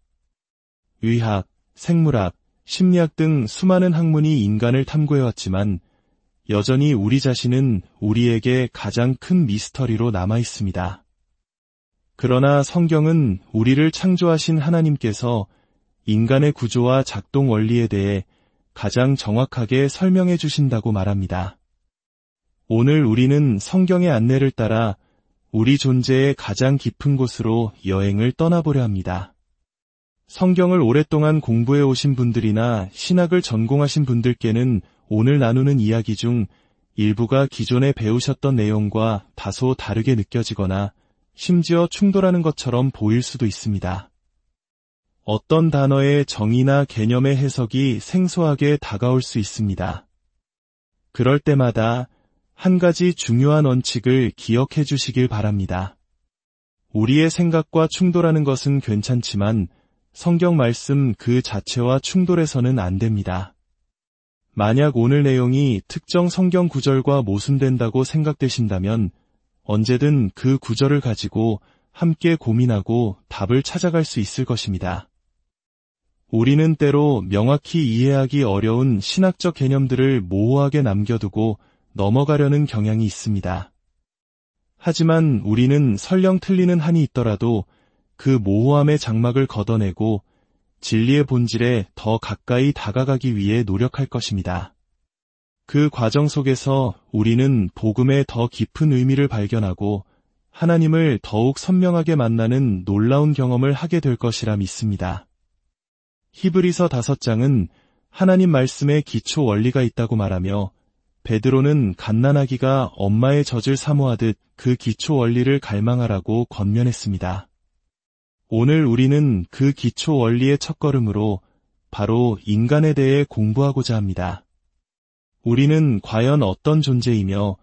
의학, 생물학, 심리학 등 수많은 학문이 인간을 탐구해왔지만 여전히 우리 자신은 우리에게 가장 큰 미스터리로 남아 있습니다. 그러나 성경은 우리를 창조하신 하나님께서 인간의 구조와 작동 원리에 대해 가장 정확하게 설명해 주신다고 말합니다. 오늘 우리는 성경의 안내를 따라 우리 존재의 가장 깊은 곳으로 여행을 떠나보려 합니다. 성경을 오랫동안 공부해 오신 분들이나 신학을 전공하신 분들께는 오늘 나누는 이야기 중 일부가 기존에 배우셨던 내용과 다소 다르게 느껴지거나 심지어 충돌하는 것처럼 보일 수도 있습니다. 어떤 단어의 정의나 개념의 해석이 생소하게 다가올 수 있습니다. 그럴 때마다 한 가지 중요한 원칙을 기억해 주시길 바랍니다. 우리의 생각과 충돌하는 것은 괜찮지만 성경 말씀 그 자체와 충돌해서는 안 됩니다. 만약 오늘 내용이 특정 성경 구절과 모순된다고 생각되신다면 언제든 그 구절을 가지고 함께 고민하고 답을 찾아갈 수 있을 것입니다. 우리는 때로 명확히 이해하기 어려운 신학적 개념들을 모호하게 남겨두고 넘어가려는 경향이 있습니다. 하지만 우리는 설령 틀리는 한이 있더라도 그 모호함의 장막을 걷어내고 진리의 본질에 더 가까이 다가가기 위해 노력할 것입니다. 그 과정 속에서 우리는 복음의 더 깊은 의미를 발견하고 하나님을 더욱 선명하게 만나는 놀라운 경험을 하게 될 것이라 믿습니다. 히브리서 5장은 하나님 말씀에 기초 원리가 있다고 말하며 베드로는 갓난아기가 엄마의 젖을 사모하듯 그 기초 원리를 갈망하라고 권면했습니다. 오늘 우리는 그 기초 원리의 첫걸음으로 바로 인간에 대해 공부하고자 합니다. 우리는 과연 어떤 존재이며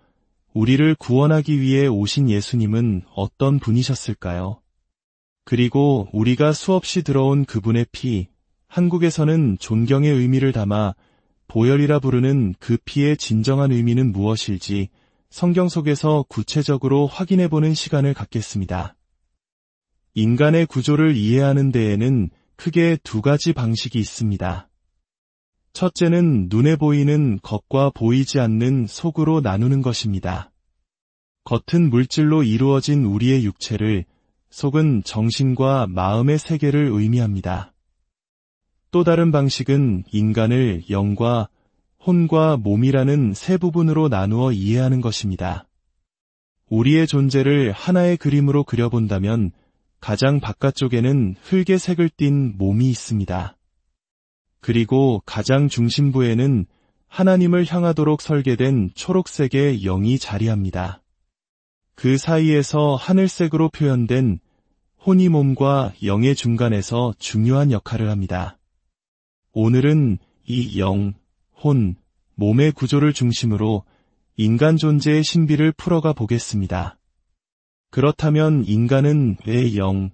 우리를 구원하기 위해 오신 예수님은 어떤 분이셨을까요? 그리고 우리가 수없이 들어온 그분의 피, 한국에서는 존경의 의미를 담아 보혈이라 부르는 그 피의 진정한 의미는 무엇일지 성경 속에서 구체적으로 확인해보는 시간을 갖겠습니다. 인간의 구조를 이해하는 데에는 크게 두 가지 방식이 있습니다. 첫째는 눈에 보이는 겉과 보이지 않는 속으로 나누는 것입니다. 겉은 물질로 이루어진 우리의 육체를, 속은 정신과 마음의 세계를 의미합니다. 또 다른 방식은 인간을 영과 혼과 몸이라는 세 부분으로 나누어 이해하는 것입니다. 우리의 존재를 하나의 그림으로 그려본다면 가장 바깥쪽에는 흙의 색을 띤 몸이 있습니다. 그리고 가장 중심부에는 하나님을 향하도록 설계된 초록색의 영이 자리합니다. 그 사이에서 하늘색으로 표현된 혼이 몸과 영의 중간에서 중요한 역할을 합니다. 오늘은 이 영, 혼, 몸의 구조를 중심으로 인간 존재의 신비를 풀어가 보겠습니다. 그렇다면 인간은 왜 영,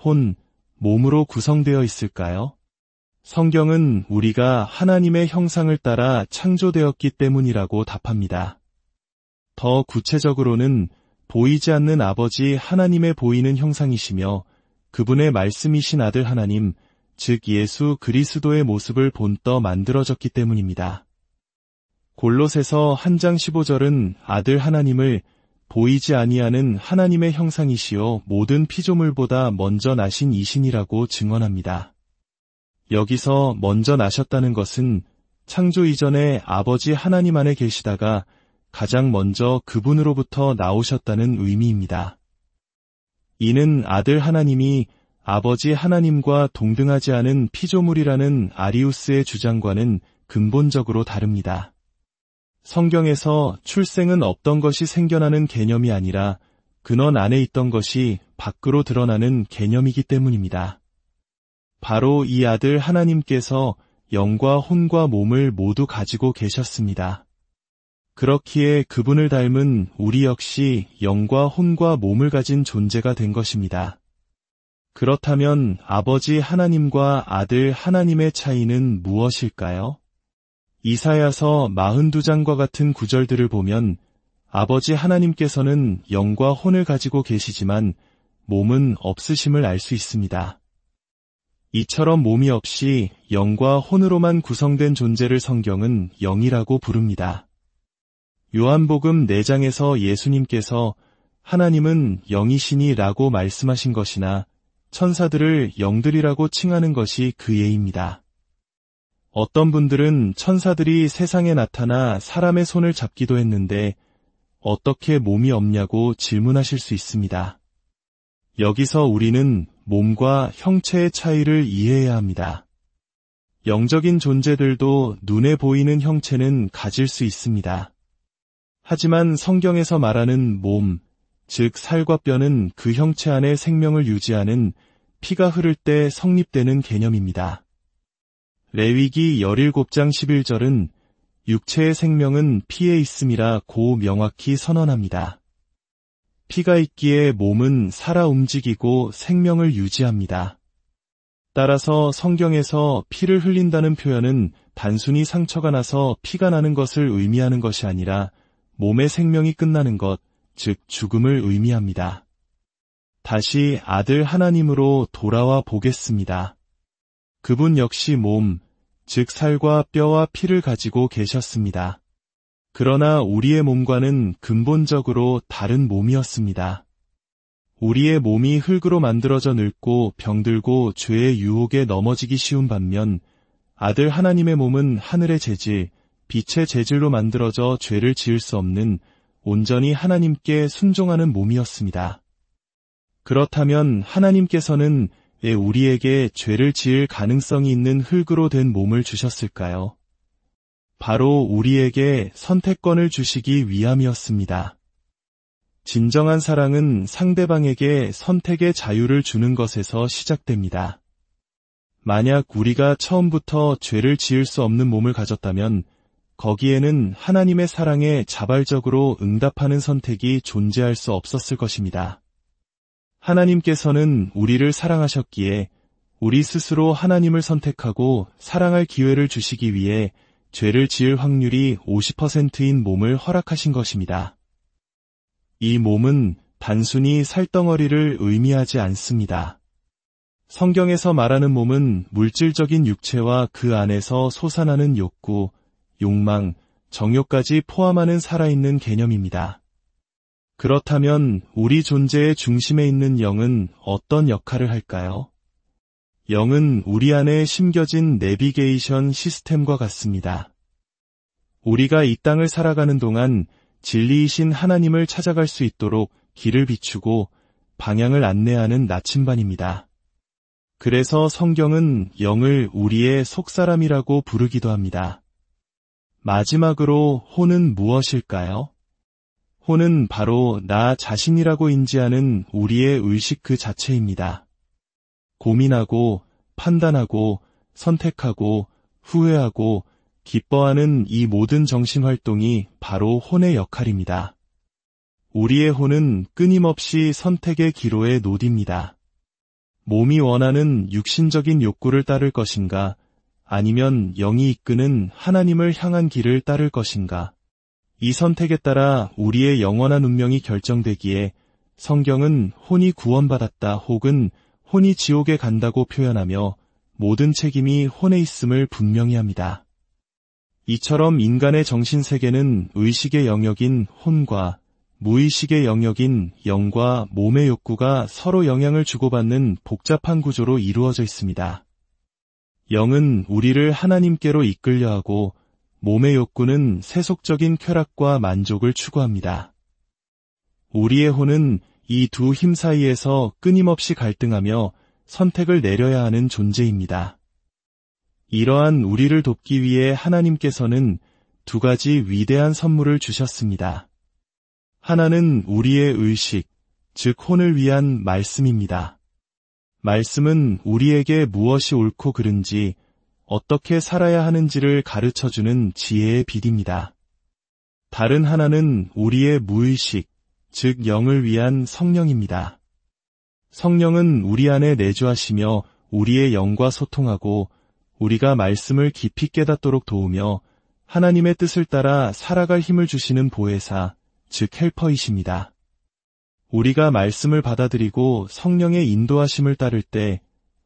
혼, 몸으로 구성되어 있을까요? 성경은 우리가 하나님의 형상을 따라 창조되었기 때문이라고 답합니다. 더 구체적으로는 보이지 않는 아버지 하나님의 보이는 형상이시며 그분의 말씀이신 아들 하나님, 즉 예수 그리스도의 모습을 본떠 만들어졌기 때문입니다. 골로새서 1장 15절은 아들 하나님을 보이지 아니하는 하나님의 형상이시요 모든 피조물보다 먼저 나신 이신이라고 증언합니다. 여기서 먼저 나셨다는 것은 창조 이전에 아버지 하나님 안에 계시다가 가장 먼저 그분으로부터 나오셨다는 의미입니다. 이는 아들 하나님이 아버지 하나님과 동등하지 않은 피조물이라는 아리우스의 주장과는 근본적으로 다릅니다. 성경에서 출생은 없던 것이 생겨나는 개념이 아니라 근원 안에 있던 것이 밖으로 드러나는 개념이기 때문입니다. 바로 이 아들 하나님께서 영과 혼과 몸을 모두 가지고 계셨습니다. 그렇기에 그분을 닮은 우리 역시 영과 혼과 몸을 가진 존재가 된 것입니다. 그렇다면 아버지 하나님과 아들 하나님의 차이는 무엇일까요? 이사야서 42장과 같은 구절들을 보면 아버지 하나님께서는 영과 혼을 가지고 계시지만 몸은 없으심을 알 수 있습니다. 이처럼 몸이 없이 영과 혼으로만 구성된 존재를 성경은 영이라고 부릅니다. 요한복음 4장에서 예수님께서 하나님은 영이시니 라고 말씀하신 것이나 천사들을 영들이라고 칭하는 것이 그 예입니다. 어떤 분들은 천사들이 세상에 나타나 사람의 손을 잡기도 했는데 어떻게 몸이 없냐고 질문하실 수 있습니다. 여기서 우리는 몸과 형체의 차이를 이해해야 합니다. 영적인 존재들도 눈에 보이는 형체는 가질 수 있습니다. 하지만 성경에서 말하는 몸, 즉 살과 뼈는 그 형체 안에 생명을 유지하는 피가 흐를 때 성립되는 개념입니다. 레위기 17장 11절은 육체의 생명은 피에 있음이라 고 명확히 선언합니다. 피가 있기에 몸은 살아 움직이고 생명을 유지합니다. 따라서 성경에서 피를 흘린다는 표현은 단순히 상처가 나서 피가 나는 것을 의미하는 것이 아니라 몸의 생명이 끝나는 것, 즉 죽음을 의미합니다. 다시 아들 하나님으로 돌아와 보겠습니다. 그분 역시 몸, 즉 살과 뼈와 피를 가지고 계셨습니다. 그러나 우리의 몸과는 근본적으로 다른 몸이었습니다. 우리의 몸이 흙으로 만들어져 늙고 병들고 죄의 유혹에 넘어지기 쉬운 반면 아들 하나님의 몸은 하늘의 재질, 빛의 재질로 만들어져 죄를 지을 수 없는 온전히 하나님께 순종하는 몸이었습니다. 그렇다면 하나님께서는 왜 우리에게 죄를 지을 가능성이 있는 흙으로 된 몸을 주셨을까요? 바로 우리에게 선택권을 주시기 위함이었습니다. 진정한 사랑은 상대방에게 선택의 자유를 주는 것에서 시작됩니다. 만약 우리가 처음부터 죄를 지을 수 없는 몸을 가졌다면 거기에는 하나님의 사랑에 자발적으로 응답하는 선택이 존재할 수 없었을 것입니다. 하나님께서는 우리를 사랑하셨기에 우리 스스로 하나님을 선택하고 사랑할 기회를 주시기 위해 죄를 지을 확률이 50%인 몸을 허락하신 것입니다. 이 몸은 단순히 살덩어리를 의미하지 않습니다. 성경에서 말하는 몸은 물질적인 육체와 그 안에서 솟아나는 욕구, 욕망, 정욕까지 포함하는 살아있는 개념입니다. 그렇다면 우리 존재의 중심에 있는 영은 어떤 역할을 할까요? 영은 우리 안에 심겨진 내비게이션 시스템과 같습니다. 우리가 이 땅을 살아가는 동안 진리이신 하나님을 찾아갈 수 있도록 길을 비추고 방향을 안내하는 나침반입니다. 그래서 성경은 영을 우리의 속사람이라고 부르기도 합니다. 마지막으로 혼은 무엇일까요? 혼은 바로 나 자신이라고 인지하는 우리의 의식 그 자체입니다. 고민하고 판단하고 선택하고 후회하고 기뻐하는 이 모든 정신활동이 바로 혼의 역할입니다. 우리의 혼은 끊임없이 선택의 기로에 노딥니다. 몸이 원하는 육신적인 욕구를 따를 것인가, 아니면 영이 이끄는 하나님을 향한 길을 따를 것인가. 이 선택에 따라 우리의 영원한 운명이 결정되기에 성경은 혼이 구원받았다 혹은 혼이 지옥에 간다고 표현하며 모든 책임이 혼에 있음을 분명히 합니다. 이처럼 인간의 정신세계는 의식의 영역인 혼과 무의식의 영역인 영과 몸의 욕구가 서로 영향을 주고받는 복잡한 구조로 이루어져 있습니다. 영은 우리를 하나님께로 이끌려 하고 몸의 욕구는 세속적인 쾌락과 만족을 추구합니다. 우리의 혼은 이 두 힘 사이에서 끊임없이 갈등하며 선택을 내려야 하는 존재입니다. 이러한 우리를 돕기 위해 하나님께서는 두 가지 위대한 선물을 주셨습니다. 하나는 우리의 의식, 즉 혼을 위한 말씀입니다. 말씀은 우리에게 무엇이 옳고 그른지, 어떻게 살아야 하는지를 가르쳐주는 지혜의 빛입니다. 다른 하나는 우리의 무의식, 즉 영을 위한 성령입니다. 성령은 우리 안에 내주하시며 우리의 영과 소통하고 우리가 말씀을 깊이 깨닫도록 도우며 하나님의 뜻을 따라 살아갈 힘을 주시는 보혜사, 즉 헬퍼이십니다. 우리가 말씀을 받아들이고 성령의 인도하심을 따를 때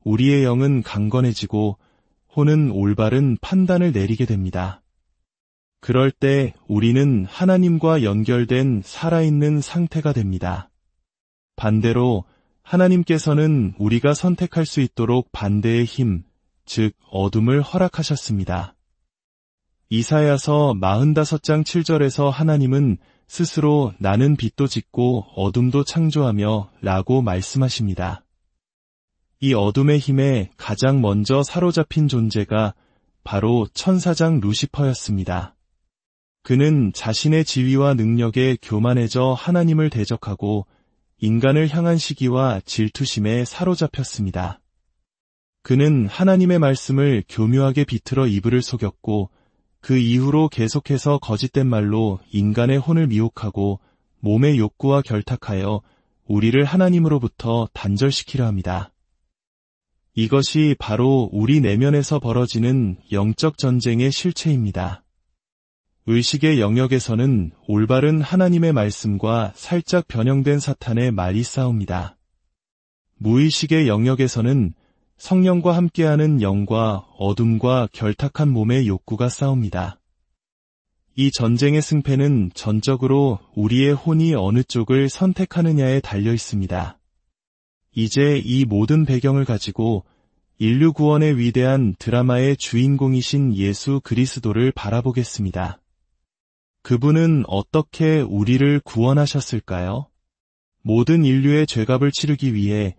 우리의 영은 강건해지고 혼은 올바른 판단을 내리게 됩니다. 그럴 때 우리는 하나님과 연결된 살아있는 상태가 됩니다. 반대로 하나님께서는 우리가 선택할 수 있도록 반대의 힘, 즉 어둠을 허락하셨습니다. 이사야서 45장 7절에서 하나님은 스스로 나는 빛도 짓고 어둠도 창조하며 라고 말씀하십니다. 이 어둠의 힘에 가장 먼저 사로잡힌 존재가 바로 천사장 루시퍼였습니다. 그는 자신의 지위와 능력에 교만해져 하나님을 대적하고 인간을 향한 시기와 질투심에 사로잡혔습니다. 그는 하나님의 말씀을 교묘하게 비틀어 이불을 속였고 그 이후로 계속해서 거짓된 말로 인간의 혼을 미혹하고 몸의 욕구와 결탁하여 우리를 하나님으로부터 단절시키려 합니다. 이것이 바로 우리 내면에서 벌어지는 영적 전쟁의 실체입니다. 의식의 영역에서는 올바른 하나님의 말씀과 살짝 변형된 사탄의 말이 싸웁니다. 무의식의 영역에서는 성령과 함께하는 영과 어둠과 결탁한 몸의 욕구가 싸웁니다. 이 전쟁의 승패는 전적으로 우리의 혼이 어느 쪽을 선택하느냐에 달려 있습니다. 이제 이 모든 배경을 가지고 인류 구원의 위대한 드라마의 주인공이신 예수 그리스도를 바라보겠습니다. 그분은 어떻게 우리를 구원하셨을까요? 모든 인류의 죄값을 치르기 위해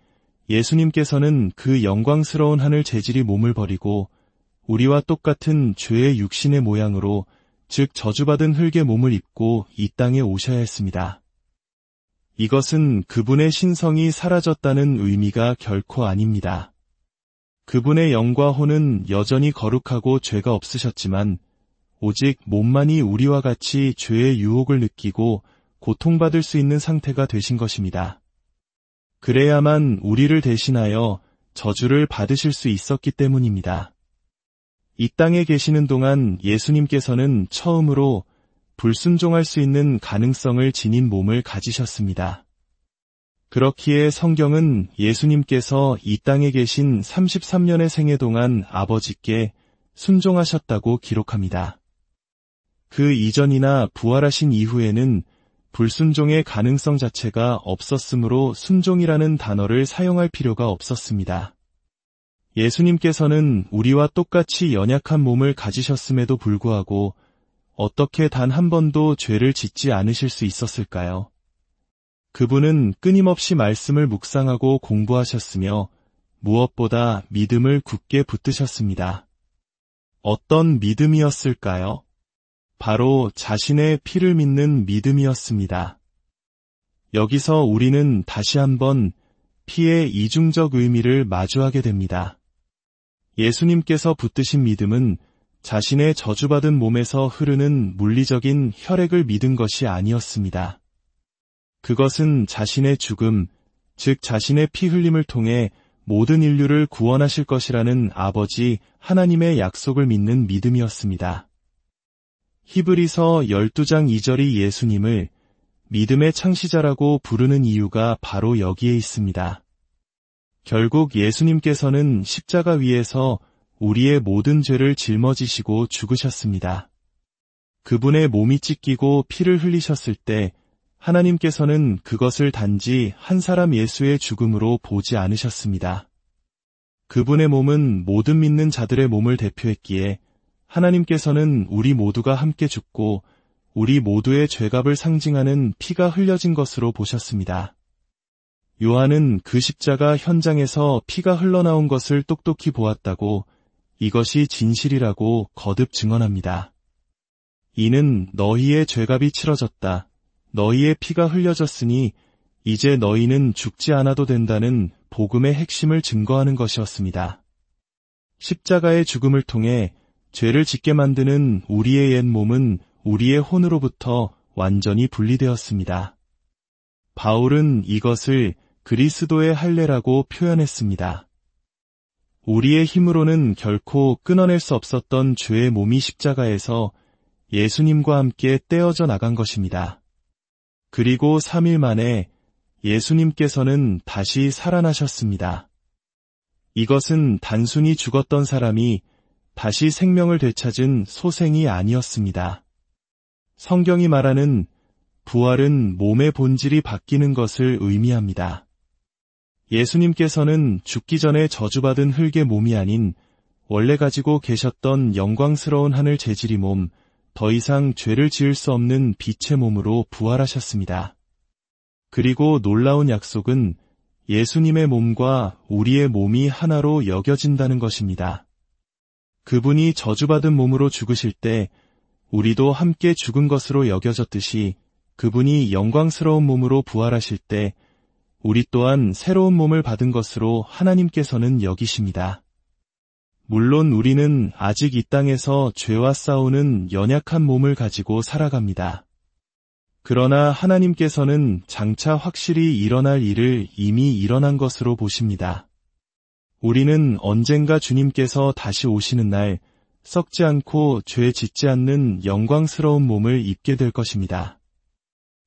예수님께서는 그 영광스러운 하늘 재질이 몸을 버리고 우리와 똑같은 죄의 육신의 모양으로, 즉 저주받은 흙의 몸을 입고 이 땅에 오셔야 했습니다. 이것은 그분의 신성이 사라졌다는 의미가 결코 아닙니다. 그분의 영과 혼은 여전히 거룩하고 죄가 없으셨지만 오직 몸만이 우리와 같이 죄의 유혹을 느끼고 고통받을 수 있는 상태가 되신 것입니다. 그래야만 우리를 대신하여 저주를 받으실 수 있었기 때문입니다. 이 땅에 계시는 동안 예수님께서는 처음으로 불순종할 수 있는 가능성을 지닌 몸을 가지셨습니다. 그렇기에 성경은 예수님께서 이 땅에 계신 33년의 생애 동안 아버지께 순종하셨다고 기록합니다. 그 이전이나 부활하신 이후에는 불순종의 가능성 자체가 없었으므로 순종이라는 단어를 사용할 필요가 없었습니다. 예수님께서는 우리와 똑같이 연약한 몸을 가지셨음에도 불구하고 어떻게 단 한 번도 죄를 짓지 않으실 수 있었을까요? 그분은 끊임없이 말씀을 묵상하고 공부하셨으며 무엇보다 믿음을 굳게 붙드셨습니다. 어떤 믿음이었을까요? 바로 자신의 피를 믿는 믿음이었습니다. 여기서 우리는 다시 한번 피의 이중적 의미를 마주하게 됩니다. 예수님께서 붙드신 믿음은 자신의 저주받은 몸에서 흐르는 물리적인 혈액을 믿은 것이 아니었습니다. 그것은 자신의 죽음, 즉 자신의 피 흘림을 통해 모든 인류를 구원하실 것이라는 아버지 하나님의 약속을 믿는 믿음이었습니다. 히브리서 12장 2절이 예수님을 믿음의 창시자라고 부르는 이유가 바로 여기에 있습니다. 결국 예수님께서는 십자가 위에서 우리의 모든 죄를 짊어지시고 죽으셨습니다. 그분의 몸이 찢기고 피를 흘리셨을 때 하나님께서는 그것을 단지 한 사람 예수의 죽음으로 보지 않으셨습니다. 그분의 몸은 모든 믿는 자들의 몸을 대표했기에 하나님께서는 우리 모두가 함께 죽고 우리 모두의 죄값을 상징하는 피가 흘려진 것으로 보셨습니다. 요한은 그 십자가 현장에서 피가 흘러나온 것을 똑똑히 보았다고 이것이 진실이라고 거듭 증언합니다. 이는 너희의 죄값이 치러졌다. 너희의 피가 흘려졌으니 이제 너희는 죽지 않아도 된다는 복음의 핵심을 증거하는 것이었습니다. 십자가의 죽음을 통해 죄를 짓게 만드는 우리의 옛 몸은 우리의 혼으로부터 완전히 분리되었습니다. 바울은 이것을 그리스도의 할례라고 표현했습니다. 우리의 힘으로는 결코 끊어낼 수 없었던 죄의 몸이 십자가에서 예수님과 함께 떼어져 나간 것입니다. 그리고 3일 만에 예수님께서는 다시 살아나셨습니다. 이것은 단순히 죽었던 사람이 다시 생명을 되찾은 소생이 아니었습니다. 성경이 말하는 부활은 몸의 본질이 바뀌는 것을 의미합니다. 예수님께서는 죽기 전에 저주받은 흙의 몸이 아닌 원래 가지고 계셨던 영광스러운 하늘 재질의 몸, 더 이상 죄를 지을 수 없는 빛의 몸으로 부활하셨습니다. 그리고 놀라운 약속은 예수님의 몸과 우리의 몸이 하나로 여겨진다는 것입니다. 그분이 저주받은 몸으로 죽으실 때 우리도 함께 죽은 것으로 여겨졌듯이 그분이 영광스러운 몸으로 부활하실 때 우리 또한 새로운 몸을 받은 것으로 하나님께서는 여기십니다. 물론 우리는 아직 이 땅에서 죄와 싸우는 연약한 몸을 가지고 살아갑니다. 그러나 하나님께서는 장차 확실히 일어날 일을 이미 일어난 것으로 보십니다. 우리는 언젠가 주님께서 다시 오시는 날 썩지 않고 죄 짓지 않는 영광스러운 몸을 입게 될 것입니다.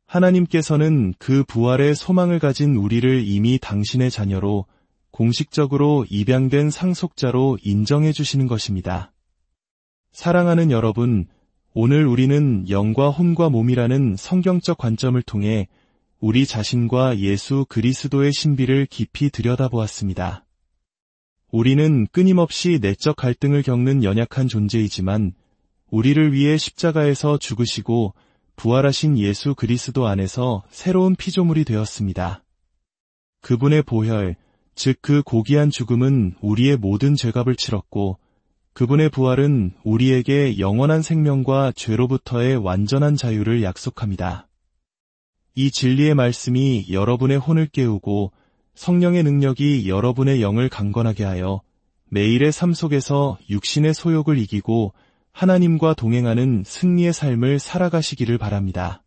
하나님께서는 그 부활의 소망을 가진 우리를 이미 당신의 자녀로 공식적으로 입양된 상속자로 인정해 주시는 것입니다. 사랑하는 여러분, 오늘 우리는 영과 혼과 몸이라는 성경적 관점을 통해 우리 자신과 예수 그리스도의 신비를 깊이 들여다보았습니다. 우리는 끊임없이 내적 갈등을 겪는 연약한 존재이지만 우리를 위해 십자가에서 죽으시고 부활하신 예수 그리스도 안에서 새로운 피조물이 되었습니다. 그분의 보혈, 즉 그 고귀한 죽음은 우리의 모든 죄값을 치렀고 그분의 부활은 우리에게 영원한 생명과 죄로부터의 완전한 자유를 약속합니다. 이 진리의 말씀이 여러분의 혼을 깨우고 성령의 능력이 여러분의 영을 강건하게 하여 매일의 삶 속에서 육신의 소욕을 이기고 하나님과 동행하는 승리의 삶을 살아가시기를 바랍니다.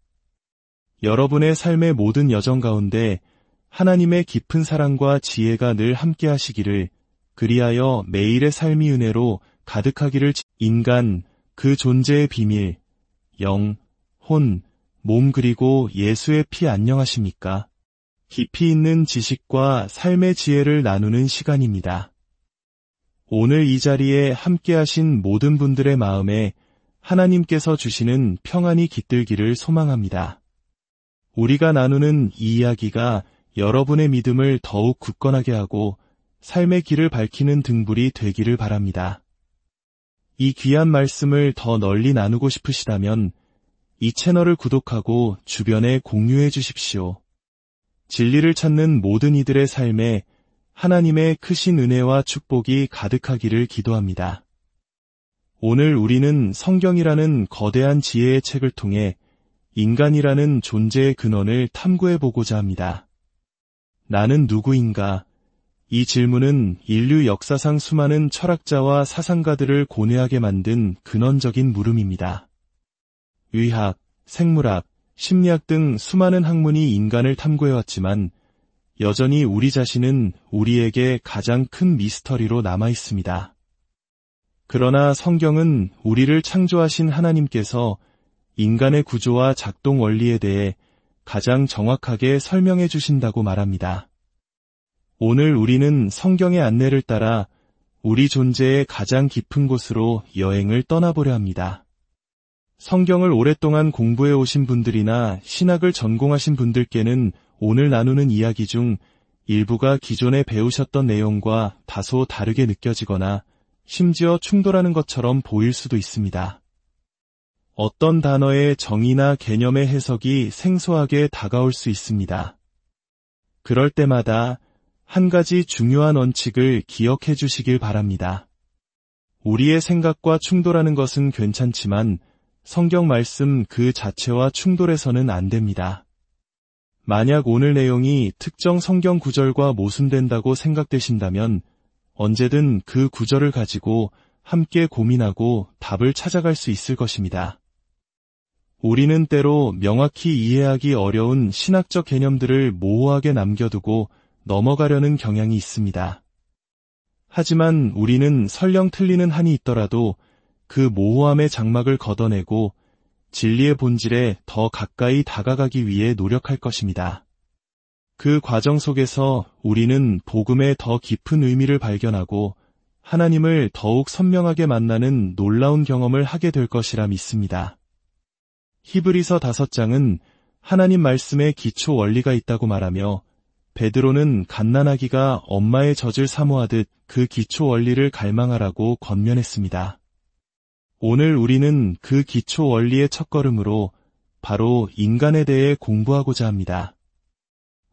여러분의 삶의 모든 여정 가운데 하나님의 깊은 사랑과 지혜가 늘 함께 하시기를, 그리하여 매일의 삶이 은혜로 가득하기를. 인간, 그 존재의 비밀, 영, 혼, 몸 그리고 예수의 피 안녕하십니까? 깊이 있는 지식과 삶의 지혜를 나누는 시간입니다. 오늘 이 자리에 함께하신 모든 분들의 마음에 하나님께서 주시는 평안이 깃들기를 소망합니다. 우리가 나누는 이 이야기가 여러분의 믿음을 더욱 굳건하게 하고 삶의 길을 밝히는 등불이 되기를 바랍니다. 이 귀한 말씀을 더 널리 나누고 싶으시다면 이 채널을 구독하고 주변에 공유해 주십시오. 진리를 찾는 모든 이들의 삶에 하나님의 크신 은혜와 축복이 가득하기를 기도합니다. 오늘 우리는 성경이라는 거대한 지혜의 책을 통해 인간이라는 존재의 근원을 탐구해보고자 합니다. 나는 누구인가? 이 질문은 인류 역사상 수많은 철학자와 사상가들을 고뇌하게 만든 근원적인 물음입니다. 의학, 생물학, 심리학 등 수많은 학문이 인간을 탐구해왔지만 여전히 우리 자신은 우리에게 가장 큰 미스터리로 남아있습니다. 그러나 성경은 우리를 창조하신 하나님께서 인간의 구조와 작동 원리에 대해 가장 정확하게 설명해 주신다고 말합니다. 오늘 우리는 성경의 안내를 따라 우리 존재의 가장 깊은 곳으로 여행을 떠나보려 합니다. 성경을 오랫동안 공부해 오신 분들이나 신학을 전공하신 분들께는 오늘 나누는 이야기 중 일부가 기존에 배우셨던 내용과 다소 다르게 느껴지거나 심지어 충돌하는 것처럼 보일 수도 있습니다. 어떤 단어의 정의나 개념의 해석이 생소하게 다가올 수 있습니다. 그럴 때마다 한 가지 중요한 원칙을 기억해 주시길 바랍니다. 우리의 생각과 충돌하는 것은 괜찮지만 성경 말씀 그 자체와 충돌해서는 안 됩니다. 만약 오늘 내용이 특정 성경 구절과 모순된다고 생각되신다면 언제든 그 구절을 가지고 함께 고민하고 답을 찾아갈 수 있을 것입니다. 우리는 때로 명확히 이해하기 어려운 신학적 개념들을 모호하게 남겨두고 넘어가려는 경향이 있습니다. 하지만 우리는 설령 틀리는 한이 있더라도 그 모호함의 장막을 걷어내고 진리의 본질에 더 가까이 다가가기 위해 노력할 것입니다. 그 과정 속에서 우리는 복음의 더 깊은 의미를 발견하고 하나님을 더욱 선명하게 만나는 놀라운 경험을 하게 될 것이라 믿습니다. 히브리서 5장은 하나님 말씀에 기초 원리가 있다고 말하며 베드로는 갓난아기가 엄마의 젖을 사모하듯 그 기초 원리를 갈망하라고 권면했습니다. 오늘 우리는 그 기초 원리의 첫걸음으로 바로 인간에 대해 공부하고자 합니다.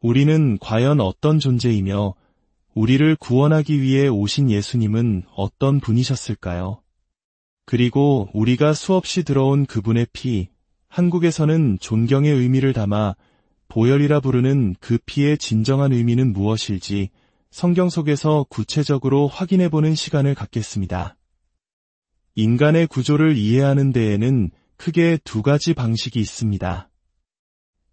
우리는 과연 어떤 존재이며 우리를 구원하기 위해 오신 예수님은 어떤 분이셨을까요? 그리고 우리가 수없이 들어온 그분의 피, 한국에서는 존경의 의미를 담아 보혈이라 부르는 그 피의 진정한 의미는 무엇일지 성경 속에서 구체적으로 확인해보는 시간을 갖겠습니다. 인간의 구조를 이해하는 데에는 크게 두 가지 방식이 있습니다.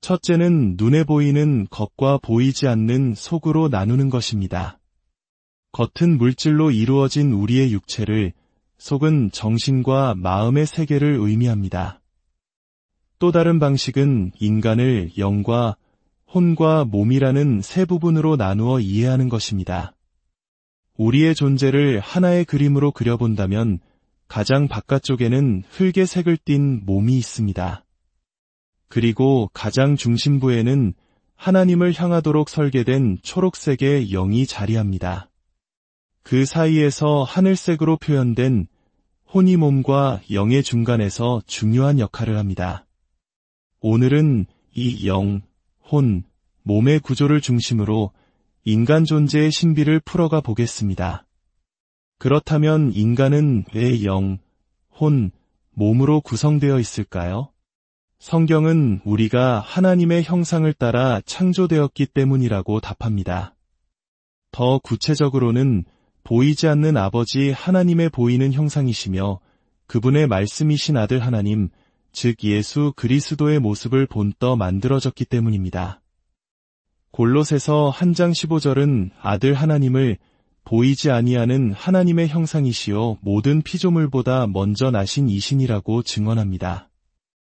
첫째는 눈에 보이는 겉과 보이지 않는 속으로 나누는 것입니다. 겉은 물질로 이루어진 우리의 육체를, 속은 정신과 마음의 세계를 의미합니다. 또 다른 방식은 인간을 영과 혼과 몸이라는 세 부분으로 나누어 이해하는 것입니다. 우리의 존재를 하나의 그림으로 그려본다면 가장 바깥쪽에는 흙의 색을 띤 몸이 있습니다. 그리고 가장 중심부에는 하나님을 향하도록 설계된 초록색의 영이 자리합니다. 그 사이에서 하늘색으로 표현된 혼이 몸과 영의 중간에서 중요한 역할을 합니다. 오늘은 이 영, 혼, 몸의 구조를 중심으로 인간 존재의 신비를 풀어가 보겠습니다. 그렇다면 인간은 왜 영, 혼, 몸으로 구성되어 있을까요? 성경은 우리가 하나님의 형상을 따라 창조되었기 때문이라고 답합니다. 더 구체적으로는 보이지 않는 아버지 하나님의 보이는 형상이시며 그분의 말씀이신 아들 하나님, 즉 예수 그리스도의 모습을 본떠 만들어졌기 때문입니다. 골로새서 1장 15절은 아들 하나님을 보이지 아니하는 하나님의 형상이시요 모든 피조물보다 먼저 나신 이신이라고 증언합니다.